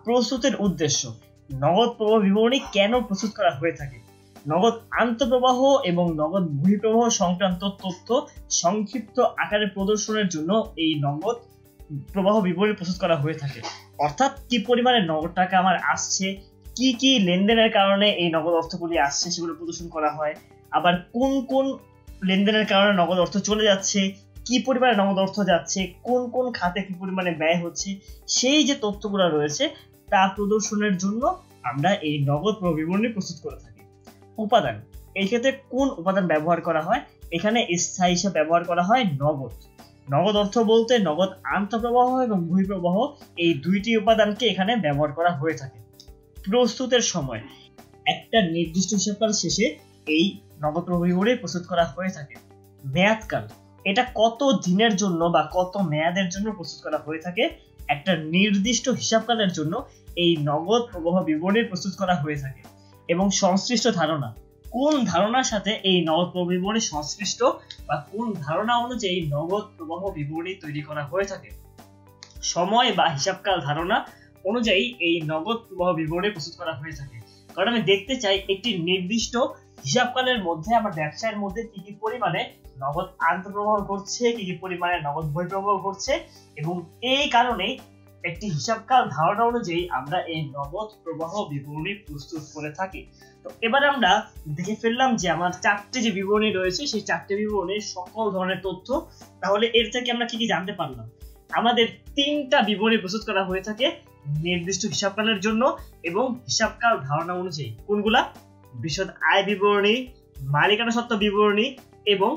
প্রস্তুতের উদ্দেশ্য, নগদ প্রবাহ বিবরণী কেন প্রস্তুত করা হয়ে থাকে? নগদ আন্তঃপ্রবাহ এবং নগদ বহিঃপ্রবাহ সংক্রান্ত তথ্য সংক্ষিপ্ত আকারে প্রদর্শনের জন্য এই নগদ প্রবাহ বিবরণী প্রস্তুত করা হয়ে থাকে। অর্থাৎ কি পরিমাণে নগদ টাকা আমার আসছে, কি কি লেনদেনের কারণে এই নগদ অর্থগুলি আসছে সেগুলো প্রদর্শন করা হয়, আবার কোন কোন লেনদেনের কারণে নগদ অর্থ চলে যাচ্ছে, কি পরিমাণে নগদ অর্থ যাচ্ছে, কোন কোন খাতে কি পরিমাণে ব্যয় হচ্ছে, সেই যে তথ্যগুলো রয়েছে তা প্রদর্শনের জন্য আমরা এই নগদ প্রবাহ বিবরণী প্রস্তুত করে থাকি। উপাদান, এই ক্ষেত্রে কোন উপাদান ব্যবহার করা হয়? এখানে স্থায়ী হিসাবে ব্যবহার করা হয় নগদ। নগদ অর্থ বলতে নগদ আন্তঃপ্রবাহ এবং বহিঃপ্রবাহ এই দুইটি উপাদানকে এখানে ব্যবহার করা হয়ে থাকে। প্রস্তুতের সময়, একটা নির্দিষ্ট হিসাবকাল শেষে এই নগদ প্রবাহ বিবরণী প্রস্তুত করা হয়ে থাকে। মেয়াদকাল, এটা কত দিনের জন্য বা কত মেয়াদের জন্য প্রস্তুত করা হয়ে থাকে। একটা নির্দিষ্ট হিসাবকালের জন্য এই নগদ প্রবাহ বিবরণী প্রস্তুত করা হয়ে থাকে। এবং সংশ্লিষ্ট ধারণা, কোন ধারণার সাথে এই নগদ প্রবাহ বিবরণী সংশ্লিষ্ট বা কোন ধারণা অনুযায়ী নগদ প্রবাহ বিবরণী তৈরি করা হয়ে থাকে। সময় বা হিসাবকাল ধারণা অনুযায়ী এই নগদ প্রবাহ বিবরণী প্রস্তুত করা হয়ে থাকে। কারণ আমি দেখতে চাই একটি নির্দিষ্ট হিসাবকালের মধ্যে আমার ব্যবসায়ের মধ্যে কি কি পরিমাণে নগদ আন্তঃপ্রবাহ ঘটছে, কি কি পরিমাণে নগদ বহিঃপ্রবাহ ঘটছে, এবং এই কারণেই একটি হিসাবকাল ধারণা অনুযায়ী আমরা এই নগদ প্রবাহ বিবরণী প্রস্তুত করে থাকি। তো এবার আমরা দেখে ফেললাম যে আমার 4টে যে বিবরণী রয়েছে সেই 4টে বিবরণীর সকল ধরনের তথ্য। তাহলে এর থেকে আমরা কি কি জানতে পারলাম? আমাদের 3টা বিবরণী প্রস্তুত করা হয়ে থাকে নির্দিষ্ট হিসাবকালের জন্য এবং হিসাবকাল ধারণা অনুযায়ী। কোনগুলা? বিশদ আয় বিবরণী, মালিকানা সত্ত্ব বিবরণী এবং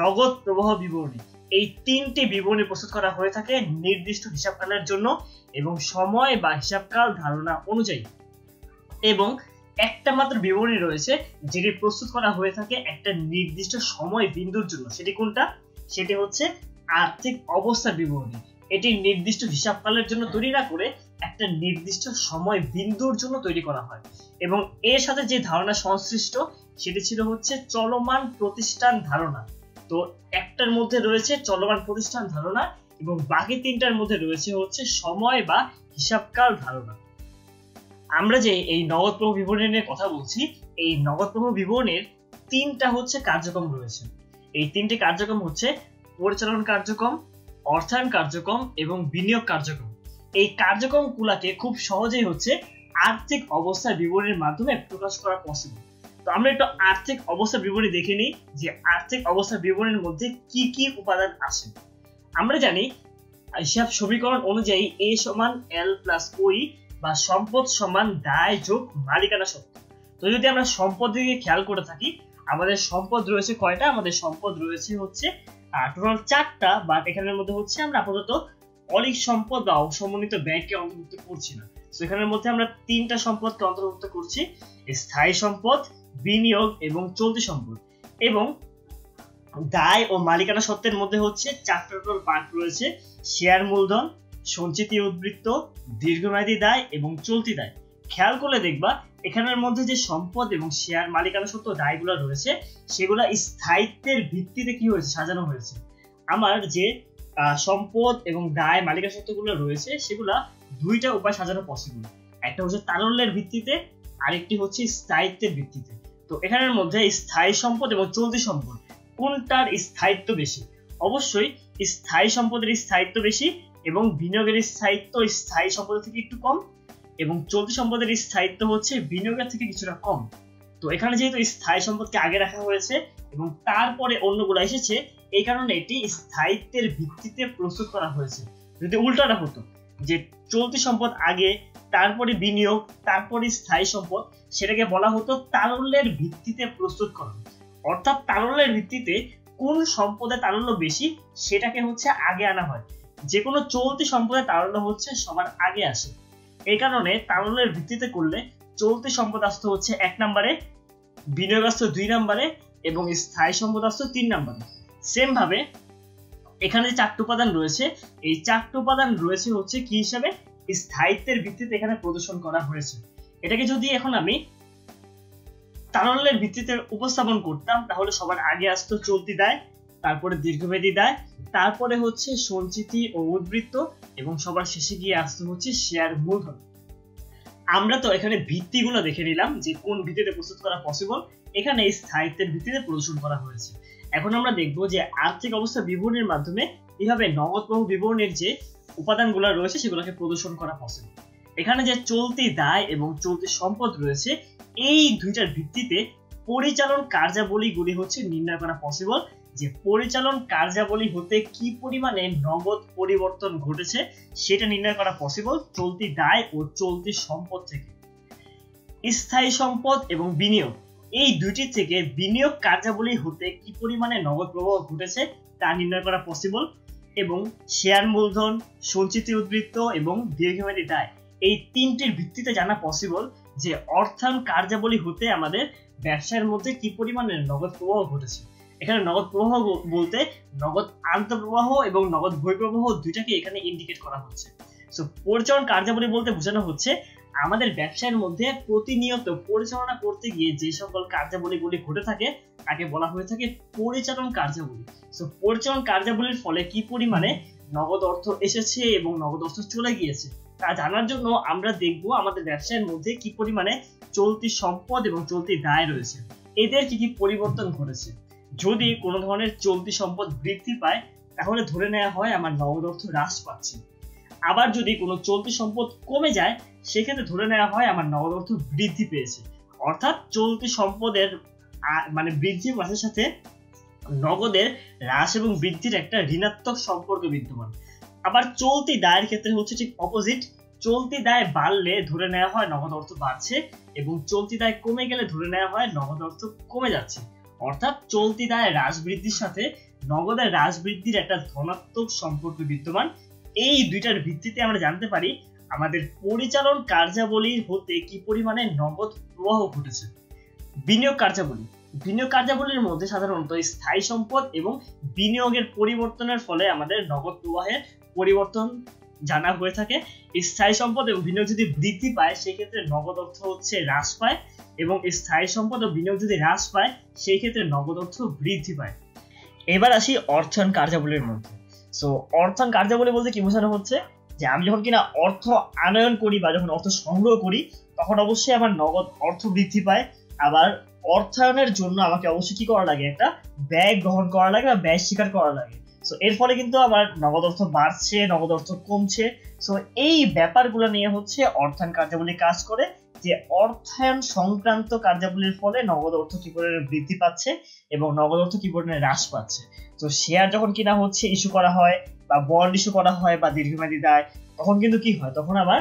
নগদ প্রবাহ বিবরণী। এই 3টি বিবরণী প্রস্তুত করা হয়ে থাকে নির্দিষ্ট হিসাবকালের জন্য এবং সময় বা হিসাবকাল ধারণা অনুযায়ী। এবং একটা মাত্র বিবরণী রয়েছে যেটি প্রস্তুত করা হয়ে থাকে একটা নির্দিষ্ট সময় বিন্দুর জন্য। সেটি কোনটা? সেটি হচ্ছে আর্থিক অবস্থার বিবরণী। এটি নির্দিষ্ট হিসাবকালের জন্য তৈরি না করে একটা নির্দিষ্ট সময় বিন্দুর জন্য তৈরি করা হয়। এবং এর সাথে যে ধারণা সংশ্লিষ্ট সেটি ছিল হচ্ছে চলমান প্রতিষ্ঠান ধারণা। তো একটার মধ্যে রয়েছে চলমান প্রতিষ্ঠান ধারণা এবং বাকি 3টার মধ্যে রয়েছে হচ্ছে সময় বা হিসাবকাল ধারণা। আমরা যে এই নগদ প্রবাহ বিবরণী নিয়ে কথা বলছি, এই নগদ প্রবাহ বিবরণীর 3টা হচ্ছে কার্যক্রম রয়েছে। এই 3টি কার্যক্রম হচ্ছে পরিচালন কার্যক্রম, অর্থায়ন কার্যক্রম এবং বিনিয়োগ কার্যক্রম। এই কার্যক্রমগুলোকে খুব সহজেই হচ্ছে আর্থিক অবস্থার বিবরণীর মাধ্যমে প্রকাশ করা পসিবল। তো আমরা একটু আর্থিক অবস্থার বিবরণী দেখে নিই যে আর্থিক অবস্থার বিবরণীর মধ্যে কি কি উপাদান আসে। আমরা জানি হিসাব সমীকরণ অনুযায়ী A সমান L প্লাস OE বা সম্পদ সমান দায় যোগ মালিকানা সত্ত্ব। তো যদি আমরা সম্পদ দিকে খেয়াল করে থাকি, আমাদের সম্পদ রয়েছে কয়টা? আমাদের সম্পদ রয়েছে হচ্ছে টোটাল 4টা, বাট এখানের মধ্যে হচ্ছে আমরা আপাতত অলিক সম্পদ বা অসমন্বিত ব্যয়কে অন্তর্ভুক্ত করছি না। এখানের মধ্যে আমরা তিনটা সম্পদকে অন্তর্ভুক্ত করছি, স্থায়ী সম্পদ, বিনিয়োগ এবং চলতি সম্পদ। এবং দায় ও মালিকানা সত্ত্বের মধ্যে হচ্ছে চারটা টোটাল পার্ট রয়েছে, শেয়ার মূলধন, সঞ্চিতি উদ্বৃত্ত, দীর্ঘমেয়াদী দায় এবং চলতি দায়। খেয়াল করলে দেখবা এখানের মধ্যে যে সম্পদ এবং শেয়ার মালিকানা সত্ত্ব দায়গুলো রয়েছে সেগুলো স্থায়িত্বের ভিত্তিতে কি হয়েছে সাজানো হয়েছে। আমার যে সম্পদ এবং দায় মালিকানা সত্ত্বগুলো রয়েছে সেগুলা দুইটা উপায় সাজানো পসিবল, একটা হচ্ছে তারল্যের ভিত্তিতে, আরেকটি হচ্ছে স্থায়িত্বের ভিত্তিতে। তো এখানের মধ্যে স্থায়ী সম্পদ এবং চলতি সম্পদ কোনটার স্থায়িত্ব বেশি? অবশ্যই স্থায়ী সম্পদের স্থায়িত্ব বেশি এবং বিনিয়োগের স্থায়িত্ব স্থায়ী সম্পদের থেকে একটু কম, এবং চলতি সম্পদের স্থায়িত্ব হচ্ছে বিনিয়োগের থেকে কিছুটা কম। তো এখানে যেহেতু স্থায়ী সম্পদকে আগে রাখা হয়েছে এবং তারপরে অন্যগুলো এসেছে, এই কারণে এটি স্থায়িত্বের ভিত্তিতে প্রস্তুত করা হয়েছে। যদি উল্টাটা হতো যে চলতি সম্পদ আগে, তারপরে বিনিয়োগ, তারপরে স্থায়ী সম্পদ, সেটাকে বলা হতো তারল্যের ভিত্তিতে প্রস্তুত করা। অর্থাৎ তারল্যের ভিত্তিতে কোন সম্পদে তারল্য বেশি সেটাকে হচ্ছে আগে আনা হয়। যে কোনো চলতি সম্পদে তারল্য হচ্ছে সবার আগে আসে। এই কারণে তারল্যের ভিত্তিতে করলে চলতি সম্পদ আসতে হচ্ছে 1 নম্বরে, বিনিয়োগ আসতো 2 নম্বরে এবং স্থায়ী সম্পদ আসতো 3 নম্বরে। সেম ভাবে এখানে যে 4টি উপাদান রয়েছে, এই 4টি উপাদান রয়েছে হচ্ছে কি হিসাবে? স্থায়িত্বের ভিত্তিতে এখানে প্রদর্শন করা হয়েছে। এটাকে যদি এখন আমি তারল্যের ভিত্তিতে উপস্থাপন করতাম তাহলে সবার আগে আসতো চলতি দায়, তারপরে দীর্ঘমেয়াদী দায়, তারপরে হচ্ছে সঞ্চিতি ও উদ্বৃত্ত এবং সবার শেষে গিয়ে আসতো হচ্ছে শেয়ার মূলধন। আমরা তো এখানে ভিত্তিগুলো দেখে নিলাম যে কোন ভিত্তিতে প্রস্তুত করা পসিবল। এখানে স্থায়িত্বের ভিত্তিতে প্রদর্শন করা হয়েছে। এখন আমরা দেখব যে আর্থিক অবস্থা বিবরণীর মাধ্যমে কিভাবে নগদ প্রবাহ বিবরণীর যে উপাদানগুলো রয়েছে সেগুলোকে প্রদর্শন করা পসিবল। এখানে যে চলতি দায় এবং চলতি সম্পদ রয়েছে, এই দুইটার ভিত্তিতে পরিচালন কার্যাবলীগুলি হচ্ছে নির্ণয় করা পসিবল, যে পরিচালন কার্যাবলী হতে কি পরিমাণে নগদ পরিবর্তন ঘটেছে সেটা নির্ণয় করা পসিবল চলতি দায় ও চলতি সম্পদ থেকে। স্থায়ী সম্পদ এবং বিনিয়োগ, এই দুইটি থেকে বিনিয়োগ কার্যাবলী হতে কি পরিমাণে নগদ প্রবাহ ঘটেছে তা নির্ণয় করা পসিবল, এবং শেয়ার মূলধন, সঞ্চিতি উদ্বৃত্ত এবং দীর্ঘমেয়াদী দায়, এই তিনটির ভিত্তিতে জানা পসিবল যে অর্থায়ন কার্যাবলী হতে আমাদের ব্যবসায়ের মধ্যে কি পরিমাণে নগদ প্রবাহ ঘটেছে। এখানে নগদ প্রবাহ বলতে নগদ আন্তঃপ্রবাহ এবং নগদ বহিঃপ্রবাহ দুইটাকে এখানে ইন্ডিকেট করা হচ্ছে। সো পরিচালন কার্যাবলী বলতে বোঝানো হচ্ছে আমাদের ব্যবসায়ের মধ্যে প্রতিনিয়ত পরিচালনা করতে গিয়ে যে সকল কার্যাবলীগুলি ঘটে থাকে তাকে বলা হয়ে থাকে পরিচালন কার্যাবলী। সো পরিচালন কার্যাবলীর ফলে কি পরিমাণে নগদ অর্থ এসেছে এবং নগদ অর্থ চলে গিয়েছে তা জানার জন্য আমরা দেখব আমাদের ব্যবসায়ের মধ্যে কি পরিমাণে চলতি সম্পদ এবং চলতি দায় রয়েছে, এদের কি কি পরিবর্তন ঘটেছে। যদি কোনো ধরনের চলতি সম্পদ বৃদ্ধি পায় তাহলে ধরে নেওয়া হয় আমার নগদ অর্থ হ্রাস পাচ্ছে। আবার যদি কোনো চলতি সম্পদ কমে যায় সেক্ষেত্রে ধরে নেওয়া হয় আমার নগদ অর্থ বৃদ্ধি পেয়েছে। অর্থাৎ চলতি সম্পদের মানে বৃদ্ধির সাথে সাথে নগদের হ্রাস এবং বৃদ্ধির একটা ঋণাত্মক সম্পর্ক বিদ্যমান। আবার চলতি দায়ের ক্ষেত্রে হচ্ছে ঠিক অপোজিট, চলতি দায় বাড়লে ধরে নেওয়া হয় নগদ অর্থ বাড়ছে এবং চলতি দায় কমে গেলে ধরে নেওয়া হয় নগদ অর্থ কমে যাচ্ছে। অর্থাৎ চলতি দায় হ্রাস বৃদ্ধির সাথে নগদের হ্রাস বৃদ্ধির একটা ধনাত্মক সম্পর্ক বিদ্যমান। এই দুইটার ভিত্তিতে আমরা জানতে পারি আমাদের পরিচালন কার্যাবলী হতে কি পরিমাণে নগদ প্রবাহ ঘটেছে। বিনিয়োগ কার্যাবলী, বিনিয়োগ কার্যাবলীর মধ্যে সাধারণত স্থায়ী সম্পদ এবং বিনিয়োগের পরিবর্তনের ফলে আমাদের নগদ প্রবাহের পরিবর্তন জানা হয়ে থাকে। স্থায়ী সম্পদ এবং বিনিয়োগ যদি বৃদ্ধি পায় সেক্ষেত্রে নগদ অর্থ হচ্ছে হ্রাস পায়, এবং স্থায়ী সম্পদ ও বিনিয়োগ যদি হ্রাস পায় সেই ক্ষেত্রে নগদ অর্থ বৃদ্ধি পায়। এবার আসি অর্থায়ন কার্যাবলীর মধ্যে। সো অর্থায়ন কার্যাবলী বলতে কি বোঝানো হচ্ছে যে আমি যখন কিনা অর্থ আনয়ন করি বা যখন অর্থ সংগ্রহ করি তখন অবশ্যই আমার নগদ অর্থ বৃদ্ধি পায়। আবার অর্থায়নের জন্য আমাকে অবশ্যই কি করা লাগে, একটা ব্যয় গ্রহণ করা লাগে বা ব্যয় স্বীকার করা লাগে। সো এর ফলে কিন্তু আমার নগদ অর্থ বাড়ছে, নগদ অর্থ কমছে। সো এই ব্যাপারগুলো নিয়ে হচ্ছে অর্থায়ন কার্যাবলী কাজ করে, যে অর্থায়ন সংক্রান্ত কার্যাবলীর ফলে নগদ অর্থ কি পরিমাণে বৃদ্ধি পাচ্ছে এবং নগদ অর্থ কি পরিমাণে হ্রাস পাচ্ছে। তো শেয়ার যখন কিনা হচ্ছে ইস্যু করা হয় বা বন্ড ইস্যু করা হয় বা দীর্ঘমেয়াদী দায়, তখন কিন্তু কি হয়, তখন আবার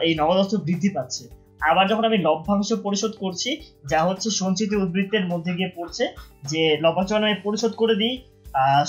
এই নগদ অর্থ বৃদ্ধি পাচ্ছে। আবার যখন আমি লভ্যাংশ পরিশোধ করছি যা হচ্ছে সঞ্চিত উদ্বৃত্তের মধ্যে গিয়ে পড়ছে, যে লভ্যাংশ আমি পরিশোধ করে দিই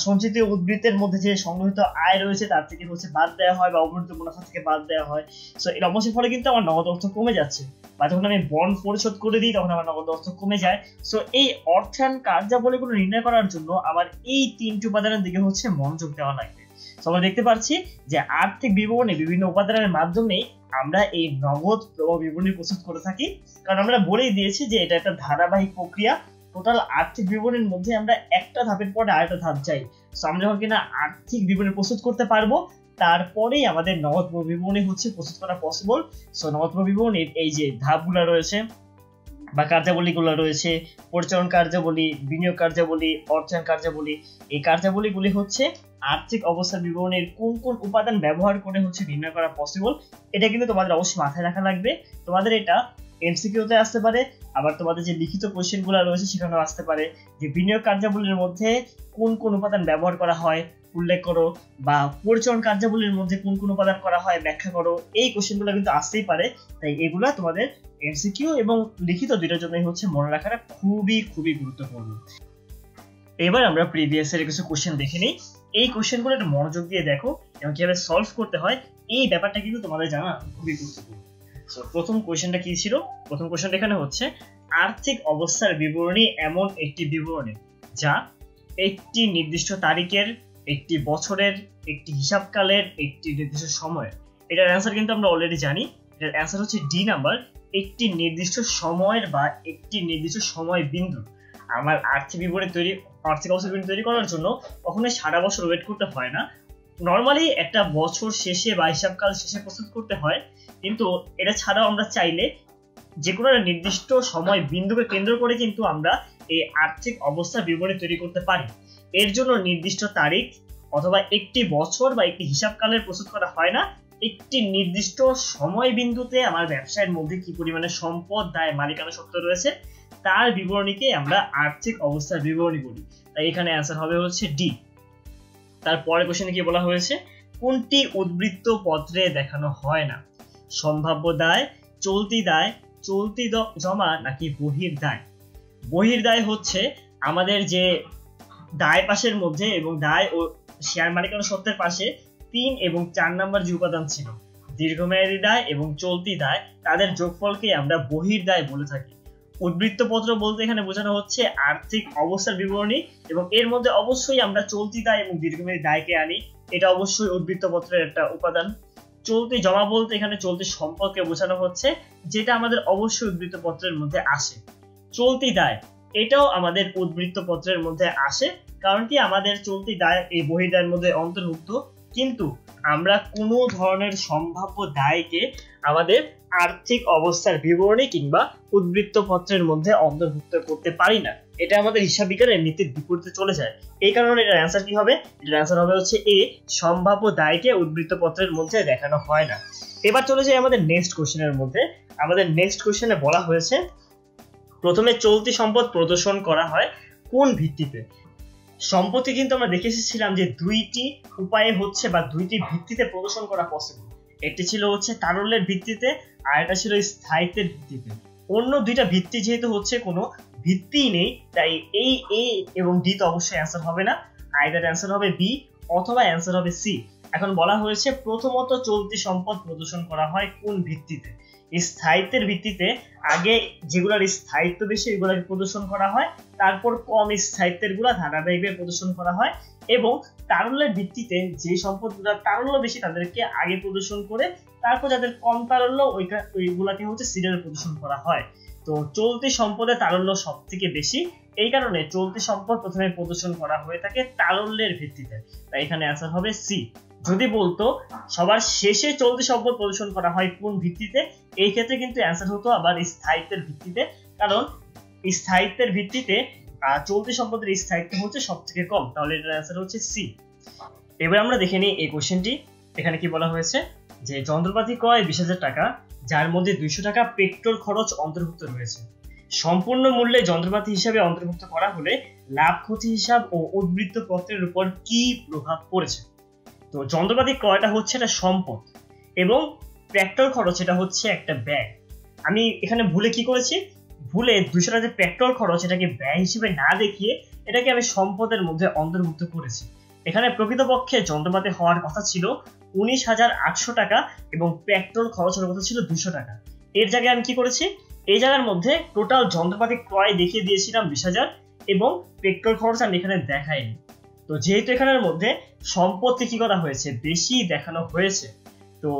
সঞ্চিত উদ্বৃত্তের মধ্যে যে সংগৃহীত আয় রয়েছে তার থেকে হচ্ছে বাদ দেওয়া হয় বা অবমূল্যিত মুনাফা থেকে বাদ দেওয়া হয়। সো এর অবশ্যই ফলে কিন্তু আমার নগদ অর্থ কমে যাচ্ছে, বা যখন আমি বন্ড পরিশোধ করে দিই তখন আমার নগদ অর্থ কমে যায়। সো এই অর্থায়ন কার্যাবলীগুলো নির্ণয় করার জন্য আমার এই 3টি উপাদানের দিকে হচ্ছে মনোযোগ দেওয়া লাগবে। সো আমরা দেখতে পাচ্ছি যে আর্থিক বিবরণী বিভিন্ন উপাদানের মাধ্যমে আমরা এই নগদ প্রবাহ বিবরণী প্রস্তুত করে থাকি, কারণ আমরা বলেই দিয়েছি যে এটা একটা ধারাবাহিক প্রক্রিয়া। টোটাল আর্থিক বিবরণীর মধ্যে আমরা একটা ধাপের পরে আরেকটা ধাপ যাই। সো আমরা যখন কিনা আর্থিক বিবরণী প্রস্তুত করতে পারবো তারপরেই আমাদের নগদ বিবরণী হচ্ছে প্রস্তুত করা পসিবল। সো নগদ বিবরণীর এই যে ধাপগুলো রয়েছে বা কার্যাবলীগুলো রয়েছে, পরিচালন কার্যাবলী, বিনিয়োগ কার্যাবলী, অর্থায়ন কার্যাবলী, এই কার্যাবলীগুলি হচ্ছে আর্থিক অবস্থার বিবরণীর কোন কোন উপাদান ব্যবহার করে হচ্ছে নির্ণয় করা পসিবল। এটা কিন্তু তোমাদের অবশ্যই মাথায় রাখা লাগবে। তোমাদের এটা এমসিকিউতে আসতে পারে, আবার তোমাদের যে লিখিত কোশ্চেনগুলো রয়েছে সেখানেও আসতে পারে যে বিনিয়োগ কার্যাবলীর মধ্যে কোন কোন উপাদান ব্যবহার করা হয় উল্লেখ করো, বা পরিচালন কার্যাবলীর মধ্যে কোন কোন উপাদান করা হয় ব্যাখ্যা করো। এই কোশ্চেনগুলো কিন্তু আসতেই পারে, তাই এগুলা তোমাদের এমসিকিউ এবং লিখিত দুটোর জন্যই হচ্ছে মনে রাখাটা খুবই খুবই গুরুত্বপূর্ণ। এবার আমরা প্রিভিয়াস এর কিছু কোশ্চেন দেখে নিই। এই কোশ্চেনগুলো একটু মনোযোগ দিয়ে দেখো এবং কিভাবে সলভ করতে হয় এই ব্যাপারটা কিন্তু তোমাদের জানা খুবই গুরুত্বপূর্ণ। সো প্রথম কোশ্চেনটা কি ছিল? প্রথম কোশ্চেনটা এখানে হচ্ছে আর্থিক অবস্থার বিবরণী এমন একটি বিবরণী যা একটি নির্দিষ্ট তারিখের, একটি বছরের, একটি হিসাবকালের, একটি নির্দিষ্ট সময়ের। এটার অ্যান্সার কিন্তু আমরা অলরেডি জানি। এটার অ্যান্সার হচ্ছে ডি নাম্বার, একটি নির্দিষ্ট সময়ের বা একটি নির্দিষ্ট সময় বিন্দু। আমার আর্থিক অবস্থা বিবরণী তৈরি করার জন্য কখনোই সারা বছর ওয়েট করতে হয় না। নর্মালি একটা বছর শেষে বা হিসাবকাল শেষে প্রস্তুত করতে হয়, কিন্তু এটা ছাড়াও আমরা চাইলে যে কোনো নির্দিষ্ট সময় বিন্দুকে কেন্দ্র করে কিন্তু আমরা এই আর্থিক অবস্থা বিবরণী তৈরি করতে পারি। এর জন্য নির্দিষ্ট তারিখ অথবা একটি বছর বা একটি হিসাবকালের প্রস্তুত করা হয় না, একটি নির্দিষ্ট সময় বিন্দুতে আমার ব্যবসায়ের মধ্যে কি পরিমাণে সম্পদ, দায়, মালিকানা সত্ত্ব রয়েছে তার বিবরণীকে আমরা আর্থিক অবস্থার বিবরণী বলি। তাই এখানে অ্যান্সার হবে হচ্ছে ডি। তারপরে কোশ্চেনে কি বলা হয়েছে? কোনটি উদ্বৃত্ত পত্রে দেখানো হয় না? সম্ভাব্য দায়, চলতি দায়, চলতি জমা নাকি বহির্দায়? বহির্দায় হচ্ছে আমাদের যে দায় পাশের মধ্যে এবং দায় ও শেয়ার মালিকানা সত্ত্বের পাশে 3 এবং 4 নাম্বার যে উপাদান ছিল, দীর্ঘমেয়াদী দায় এবং চলতি দায়, তাদের যোগফলকে আমরা বহির্দায় বলে থাকি। উদ্বৃত্ত পত্র বলতে এখানে বোঝানো হচ্ছে আর্থিক অবস্থার বিবরণী, এবং এর মধ্যে অবশ্যই আমরা চলতি দায় এবং দীর্ঘমেয়াদী দায়কে আনি। এটা অবশ্যই উদ্বৃত্ত পত্রের একটা উপাদান। চলতি জমা বলতে এখানে চলতি সম্পদকে বোঝানো হচ্ছে, যেটা আমাদের অবশ্যই উদ্বৃত্ত পত্রের মধ্যে আসে। চলতি দায় এটাও আমাদের উদ্বৃত্ত পত্রের মধ্যে আসে, কারণ কি আমাদের চলতি দায় এই বহির্দায়ের মধ্যে অন্তর্ভুক্ত, কিন্তু আমরা কোনো ধরনের সম্ভাব্য দায়কে আমাদের আর্থিক অবস্থার বিবরণী কিংবা উদ্বৃত্ত পত্রের মধ্যে অন্তর্ভুক্ত করতে পারি না। এটা আমাদের হিসাব বিজ্ঞানের নীতির বিপরীতে চলে যায়। এই কারণে এটার অ্যান্সার কি হবে? এটার অ্যান্সার হবে হচ্ছে এ, সম্ভাব্য দায়কে উদ্বৃত্ত পত্রের মধ্যে দেখানো হয় না। এবার চলে যাই আমাদের নেক্সট কোশ্চেনের মধ্যে। আমাদের নেক্সট কোশ্চেনে বলা হয়েছে প্রথমে চলতি সম্পদ প্রদর্শন করা হয় কোন ভিত্তিতে? সম্পত্তি কিন্তু আমরা দেখে এসেছিলাম যে দুইটি উপায়ে হচ্ছে বা দুইটি ভিত্তিতে প্রদর্শন করা পসিবল। একটি ছিল হচ্ছে তারল্যের ভিত্তিতে, আর এটা ছিল স্থায়িত্বের ভিত্তিতে। অন্য দুইটা ভিত্তি যেহেতু হচ্ছে কোনো ভিত্তিই নেই, তাই এই এ এবং ডি তো অবশ্যই অ্যান্সার হবে না। আইদার অ্যান্সার হবে বি অথবা অ্যান্সার হবে সি। এখন বলা হয়েছে প্রথমত চলতি সম্পদ প্রদর্শন করা হয় কোন ভিত্তিতে? স্থায়িত্বের ভিত্তিতে। আগে যেগুলোর স্থায়িত্ব বেশি এগুলোকে প্রদর্শন করা হয়, তারপর কম স্থায়িত্বের গুলা ধারাবাহিকভাবে প্রদর্শন করা হয়, এবং তারল্যের ভিত্তিতে যে সম্পদগুলোর তারল্য বেশি তাদেরকে আগে প্রদর্শন করে তারপর যাদের কম তারল্য ওইগুলাকে হচ্ছে সিরিয়াল প্রদর্শন করা হয়। তো চলতি সম্পদে তারল্য সব থেকে বেশি, এই কারণে চলতি সম্পদ প্রথমে প্রদর্শন করা হয়ে থাকে তারল্যের ভিত্তিতে। তাই এখানে অ্যান্সার হবে সি। যদি বলতো সবার শেষে চলতি সম্পদ প্রদর্শন করা হয় কোন ভিত্তিতে, এই ক্ষেত্রে কিন্তু অ্যান্সার হতো আবার স্থায়িত্বের ভিত্তিতে, কারণ স্থায়িত্বের ভিত্তিতে চলতি সম্পদের স্থায়িত্ব হচ্ছে সব থেকে কম। তাহলে এটার অ্যান্সার হচ্ছে সি। এবার আমরা দেখে নিই এই কোশ্চেনটি। এখানে কি বলা হয়েছে যে যন্ত্রপাতি ক্রয় 20,000 টাকা, যার মধ্যে 200 টাকা পেট্রোল খরচ অন্তর্ভুক্ত রয়েছে। সম্পূর্ণ মূল্যে যন্ত্রপাতি হিসাবে অন্তর্ভুক্ত করা হলে লাভ ক্ষতি হিসাব ও উদ্বৃত্ত পত্রের উপর কি প্রভাব পড়েছে? তো যন্ত্রপাতি ক্রয়টা হচ্ছে একটা সম্পদ এবং পেট্রোল খরচ এটা হচ্ছে একটা ব্যয়। আমি এখানে ভুলে কি করেছি, ভুলে 200 টাকা যে পেট্রোল খরচ এটাকে ব্যয় হিসেবে না দেখিয়ে এটাকে আমি সম্পদের মধ্যে অন্তর্ভুক্ত করেছি। এখানে প্রকৃতপক্ষে যন্ত্রপাতি হওয়ার কথা ছিল 19,800 টাকা এবং পেট্রোল খরচ হওয়ার কথা ছিল 200 টাকা। এর জায়গায় আমি কি করেছি, এই জায়গার মধ্যে টোটাল যন্ত্রপাতি ক্রয় দেখিয়ে দিয়েছিলাম 20,000 এবং পেট্রোল খরচ আমি এখানে দেখাইনি। তো যেহেতু এখানের মধ্যে সম্পত্তি কি করা হয়েছে, বেশি দেখানো হয়েছে, তো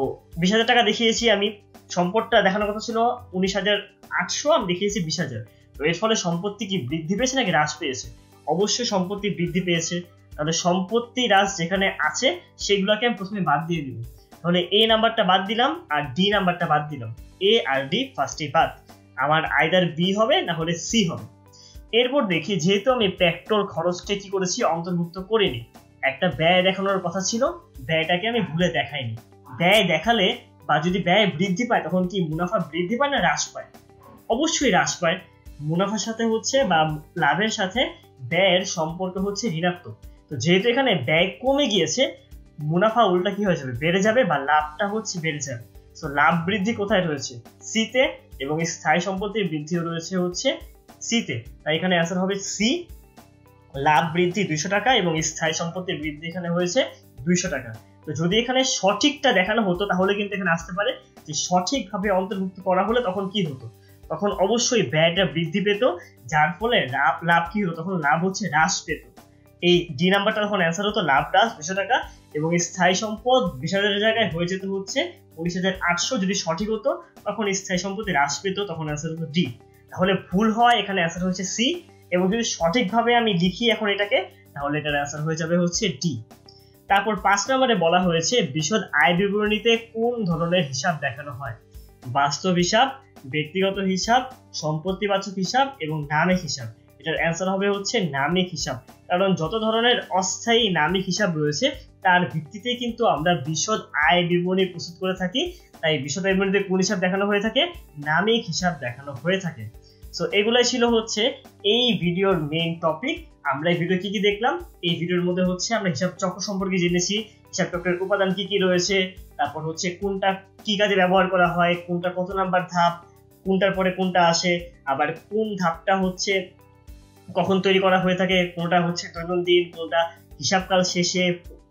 20,000 টাকা দেখিয়েছি আমি, সম্পদটা দেখানোর কথা ছিল 19,800, আমি দেখিয়েছি 20,000। তো এর ফলে সম্পত্তি কি বৃদ্ধি পেয়েছে নাকি হ্রাস পেয়েছে? অবশ্যই সম্পত্তি বৃদ্ধি পেয়েছে। তাহলে সম্পত্তি হ্রাস যেখানে আছে সেগুলোকে আমি প্রথমে বাদ দিয়ে দিব। তাহলে এ নাম্বারটা বাদ দিলাম আর ডি নাম্বারটা বাদ দিলাম। এ আর ডি ফার্স্টে বাদ, আমার আইদার বি হবে না হলে সি হবে। এরপর দেখি, যেহেতু আমি পেট্রোল খরচটা কি করেছি, অন্তর্ভুক্ত করিনি। একটা ব্যয় দেখানোর কথা ছিল, ব্যয়টাকে আমি ভুলে দেখাইনি। ব্যয় দেখালে বা যদি ব্যয় বৃদ্ধি পায় তখন কি মুনাফা বৃদ্ধি পায় না হ্রাস পায়? অবশ্যই হ্রাস পায়। মুনাফার সাথে হচ্ছে বা লাভের সাথে ব্যয়ের সম্পর্ক হচ্ছে ঋণাত্মক। তো যেহেতু এখানে ব্যয় কমে গিয়েছে, মুনাফা উল্টা কি হয়ে যাবে, বেড়ে যাবে, বা লাভটা হচ্ছে বেড়ে যাবে। তো লাভ বৃদ্ধি কোথায় রয়েছে? সিতে, এবং স্থায়ী সম্পত্তির বৃদ্ধি রয়েছে হচ্ছে সিতে। তাই এখানে অ্যান্সার হবে সি। লাভ বৃদ্ধি 200 টাকা এবং স্থায়ী সম্পত্তির বৃদ্ধি এখানে হয়েছে 200 টাকা। তো যদি এখানে সঠিকটা দেখানো হতো তাহলে কিন্তু এখানে আসতে পারে যে সঠিকভাবে অন্তর্ভুক্ত করা হলে তখন কি হতো, তখন অবশ্যই ব্যয়টা বৃদ্ধি পেত, যার ফলে লাভ কি হতো, তখন লাভ হচ্ছে হ্রাস পেত। এই ডি নাম্বারটা তখন অ্যান্সার হতো লাভ হ্রাস 200 টাকা এবং স্থায়ী সম্পদ 20,000 জায়গায় হয়ে যেত হচ্ছে 19,800। যদি সঠিক হতো তখন স্থায়ী সম্পত্তি হ্রাস পেত, তখন অ্যান্সার হতো ডি। তাহলে ভুল হয়, এখানে অ্যান্সার হচ্ছে সি। এবং যদি সঠিকভাবে আমি লিখি এখন এটাকে, তাহলে এটার অ্যান্সার হয়ে যাবে হচ্ছে ডি। তারপর 5 নম্বরে বলা হয়েছে বিশদ আয় বিবরণীতে কোন ধরনের হিসাব দেখানো হয়? বাস্তব হিসাব, ব্যক্তিগত হিসাব, সম্পত্তিবাচক হিসাব এবং নামিক হিসাব। এটার অ্যান্সার হবে হচ্ছে নামিক হিসাব। কারণ যত ধরনের অস্থায়ী নামিক হিসাব রয়েছে তার ভিত্তিতে কিন্তু আমরা বিশদ আয় বিবরণী প্রস্তুত করে থাকি। তাই বিশদ আয় বিবরণীতে কোন হিসাব দেখানো হয়ে থাকে? নামিক হিসাব দেখানো হয়ে থাকে। সো এগুলাই ছিল হচ্ছে এই ভিডিওর মেইন টপিক। আমরা এই ভিডিও কি কি দেখলাম, এই ভিডিওর মধ্যে হচ্ছে আমরা হিসাব চক্র সম্পর্কে জেনেছি, হিসাব চক্রের উপাদান কি কি রয়েছে, তারপর হচ্ছে কোনটা কি কাজে ব্যবহার করা হয়, কোনটা কত নাম্বার ধাপ, কোনটার পরে কোনটা আসে, আবার কোন ধাপটা হচ্ছে কখন তৈরি করা হয়ে থাকে, কোনটা হচ্ছে দৈনন্দিন, কোনটা হিসাবকাল শেষে,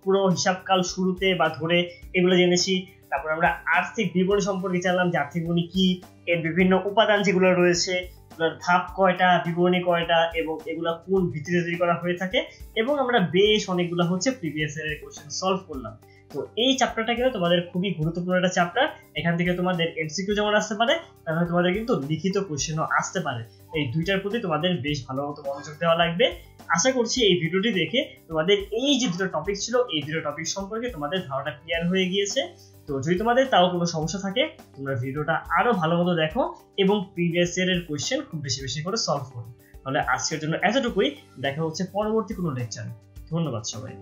পুরো হিসাবকাল শুরুতে বা ধরে, এগুলো জেনেছি। তারপর আমরা আর্থিক বিবরণী সম্পর্কে জানলাম যে আর্থিক বিবরণী কি, এর বিভিন্ন উপাদান যেগুলো রয়েছে, ধাপ কয়টা, বিবরণী কয়টা এবং এগুলা কোন ভিত্তিতে তৈরি করা হয়ে থাকে, এবং আমরা বেশ অনেকগুলো হচ্ছে প্রিভিয়াস ইয়ারের কোশ্চেন সলভ করলাম। তো এই চ্যাপ্টারটা কিন্তু তোমাদের খুবই গুরুত্বপূর্ণ একটা চ্যাপ্টার। এখান থেকে তোমাদের এমসিকিউ যেমন আসতে পারে, তাহলে তোমাদের কিন্তু লিখিত কোশ্চেনও আসতে পারে। এই দুইটার প্রতি তোমাদের বেশ ভালো মতো মনোযোগ দেওয়া লাগবে। আশা করছি এই ভিডিওটি দেখে তোমাদের এই যে দুটো টপিক ছিল, এই দুটো টপিক সম্পর্কে তোমাদের ধারণা ক্লিয়ার হয়ে গিয়েছে। তো যদি তোমাদের তাও কোনো সমস্যা থাকে, তোমরা ভিডিওটা আরো ভালো মতো দেখো এবং প্রিভিয়াস ইয়ারের কোশ্চেন খুব বেশি বেশি করে সলভ করো। তাহলে আজকের জন্য এতটুকুই, দেখা হচ্ছে পরবর্তী কোনো লেকচারে। ধন্যবাদ সবাই।